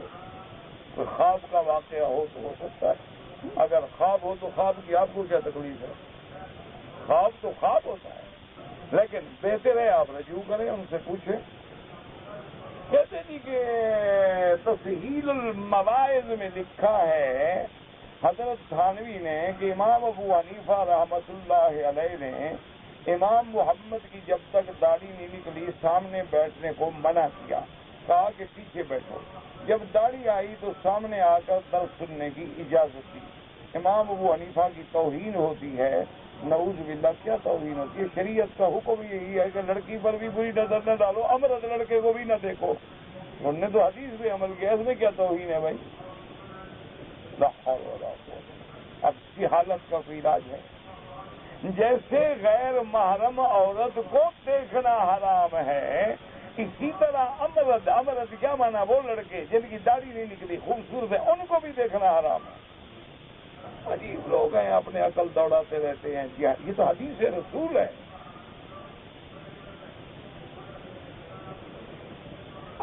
کوئی خواب کا واقعہ ہو تو ہو سکتا ہے۔ اگر خواب ہو تو خواب کی آپ کو کیا تکلیف ہے؟ خواب تو خواب ہوتا ہے، لیکن بہتر ہے آپ رجوع کریں، ان سے پوچھیں۔ کہتے جی کہ تسہیل المواعظ میں لکھا ہے حضرت تھانوی نے کہ امام ابو حنیفہ رحمۃ اللہ علیہ نے امام محمد کی جب تک داڑھی نہیں نکلی سامنے بیٹھنے کو منع کیا، کہا کہ پیچھے بیٹھو۔ جب داڑھی آئی تو سامنے آ کر درس سننے کی اجازت دی۔ امام ابو حنیفہ کی توہین ہوتی ہے، نعوذ باللہ، کیا توہین ہوتی ہے؟ شریعت کا حکم یہی ہے کہ لڑکی پر بھی بری نظر نہ ڈالو، امرد لڑکے کو بھی نہ دیکھو۔ انہوں نے تو حدیث پہ عمل کیا، اس میں کیا توہین ہے بھائی؟ لا حول ولا قوت۔ اب کی حالت کا کوئی علاج ہے؟ جیسے غیر محرم عورت کو دیکھنا حرام ہے، اسی طرح امرد کیا مانا، وہ لڑکے جن کی داڑھی نہیں نکلی خوبصورت ہے، ان کو بھی دیکھنا حرام ہے۔ عجیب لوگ ہیں، اپنے عقل دوڑاتے رہتے ہیں۔ یہ تو حدیث رسول ہے۔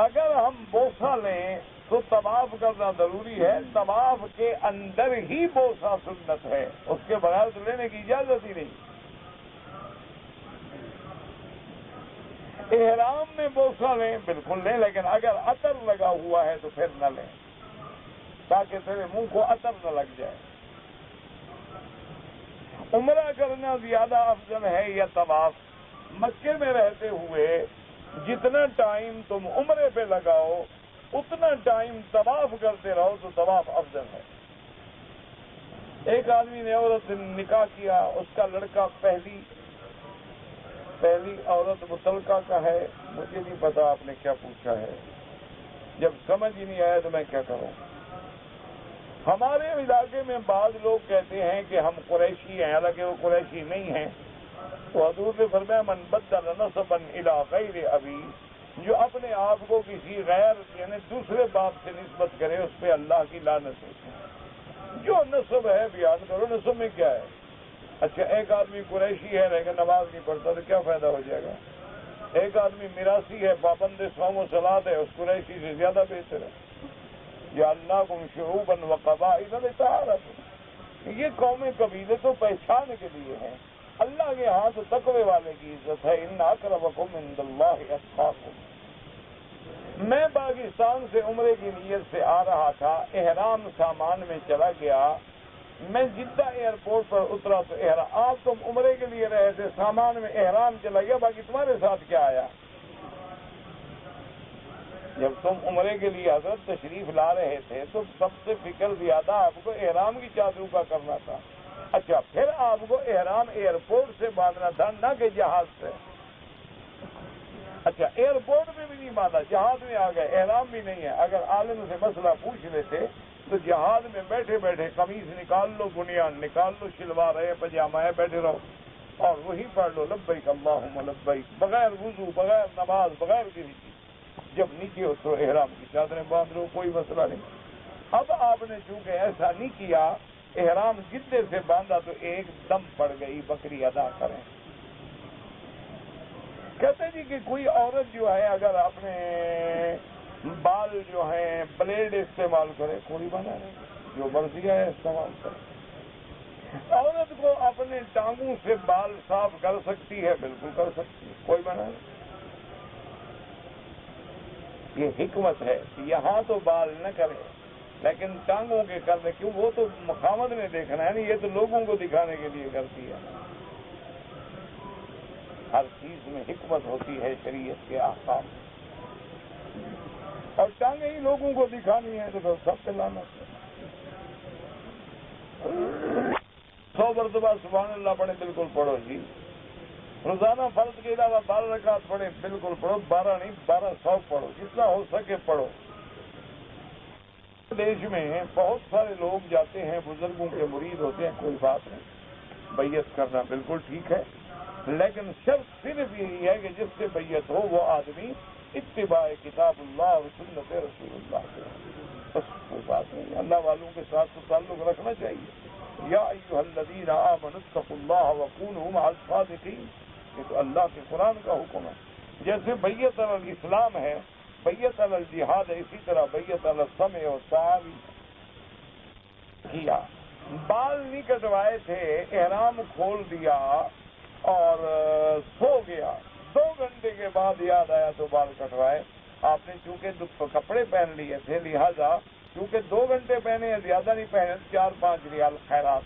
اگر ہم بوسہ لیں تو طواف کرنا ضروری ہے، طواف کے اندر ہی بوسہ سنت ہے، اس کے بغیر تو لینے کی اجازت ہی نہیں۔ احرام میں بوسہ لیں بالکل لیں، لیکن اگر عطر لگا ہوا ہے تو پھر نہ لیں، تاکہ تیرے منہ کو عطر نہ لگ جائے۔ عمرہ کرنا زیادہ افضل ہے یا طواف؟ مکے میں رہتے ہوئے جتنا ٹائم تم عمرے پہ لگاؤ اتنا ٹائم طواف کرتے رہو تو طواف افضل ہے۔ ایک آدمی نے عورت نکاح کیا، اس کا لڑکا پہلی عورت متعلقہ کا ہے، مجھے نہیں پتا آپ نے کیا پوچھا ہے، جب سمجھ ہی نہیں آیا تو میں کیا کروں۔ ہمارے علاقے میں بعض لوگ کہتے ہیں کہ ہم قریشی ہیں، حالانکہ وہ قریشی نہیں ہیں، تو حضور نے فرمایا من بدل نسبا الی غیر ابی، جو اپنے آپ کو کسی غیر یعنی دوسرے باپ سے نسبت کرے اس پہ اللہ کی لعنت ہوتی ہے۔ جو نسب ہے بیان کرو، نسب میں کیا ہے؟ اچھا ایک آدمی قریشی ہے لیکن نماز نہیں پڑھتا تو کیا فائدہ ہو جائے گا؟ ایک آدمی میراثی ہے، پابند صوم و صلاۃ ہے، اس قریشی سے زیادہ بہتر ہے۔ یا اللہ کم شعوبا وقبائل لتعارفوا، یہ قومیں قبیلے تو پہچان کے لیے ہیں، اللہ کے ہاں تو تقوی والے کی عزت ہے۔ ان اکرمکم عند اللہ اتقاکم۔ میں پاکستان سے عمرے کی نیت سے آ رہا تھا، احرام سامان میں چلا گیا، میں جدہ ایئرپورٹ پر اترا تو احرام، آپ تم عمرے کے لیے رہے تھے، سامان میں احرام چلا گیا، باقی تمہارے ساتھ کیا آیا؟ جب تم عمرے کے لیے حضرت تشریف لا رہے تھے تو سب سے فکر زیادہ آپ کو احرام کی چادروں کا کرنا تھا۔ اچھا پھر آپ کو احرام ایئرپورٹ سے باندھنا تھا، نہ کہ جہاز سے۔ اچھا ایئرپورٹ میں بھی نہیں باندھا، جہاز میں آ گئے، احرام بھی نہیں ہے، اگر عالم سے مسئلہ پوچھ لیتے تو جہاز میں بیٹھے بیٹھے قمیص نکال لو، بنیان نکال لو، شلوار ہے، پاجامہ ہے، بیٹھے رہو اور وہی پڑھ لو لبیک اللہم لبیک، بغیر وضو، بغیر نماز، بغیر کسی چیز۔ جب نیچے ہو تو احرام کی چادریں باندھ لو، کوئی مسئلہ نہیں۔ اب آپ نے چونکہ ایسا نہیں کیا، احرام گدے سے باندھا تو ایک دم پڑ گئی، بکری ادا کریں۔ کہتے جی کہ کوئی عورت جو ہے اگر اپنے بال جو ہیں بلیڈ استعمال کرے، کوئی منع نہیں، جو مرضی ہے استعمال کرے۔ عورت کو اپنے ٹانگوں سے بال صاف کر سکتی ہے، بالکل کر سکتی ہے، کوئی منع نہیں۔ یہ حکمت ہے، یہاں تو بال نہ کرے لیکن ٹانگوں کے کر دے، کیوں؟ وہ تو مقامت نے دیکھنا ہے نا، یہ تو لوگوں کو دکھانے کے لیے کرتی ہے۔ ہر چیز میں حکمت ہوتی ہے شریعت کے احکام، اور ٹانگیں ہی لوگوں کو دکھانی ہے تو سب سے لانا ہے۔ 100 مرتبہ سبحان اللہ پڑھے، بالکل پڑھو جی۔ روزانہ فرض کے علاوہ 12 رکعت پڑھے، بالکل پڑھو، 12 نہیں 1200 پڑھو، جتنا ہو سکے پڑھو۔ دیش میں بہت سارے لوگ جاتے ہیں، بزرگوں کے مرید ہوتے ہیں، کوئی بات نہیں، بیعت کرنا بالکل ٹھیک ہے، لیکن شرط صرف یہی ہے کہ جس سے بیعت ہو وہ آدمی اتباع کتاب اللہ اور سنت رسول اللہ کے، بس کوئی بات نہیں۔ اللہ والوں کے ساتھ تو تعلق رکھنا چاہیے۔ یا ایھا الذین آمنوا اتقوا اللہ وکونوا مع الصادقین، یہ تو اللہ کے قرآن کا حکم ہے۔ جیسے بیعت علی الاسلام ہے، بیعت علی الجہاد ہے، اسی طرح بیعت علی السمع والطاعہ کیا۔ بال نہیں کٹوائے تھے، احرام کھول دیا اور سو گیا، 2 گھنٹے کے بعد یاد آیا تو بال کٹوائے۔ آپ نے چونکہ کپڑے پہن لیے تھے، لہذا چونکہ 2 گھنٹے پہنے ہیں، زیادہ نہیں پہنے، 4-5 ریال خیرات۔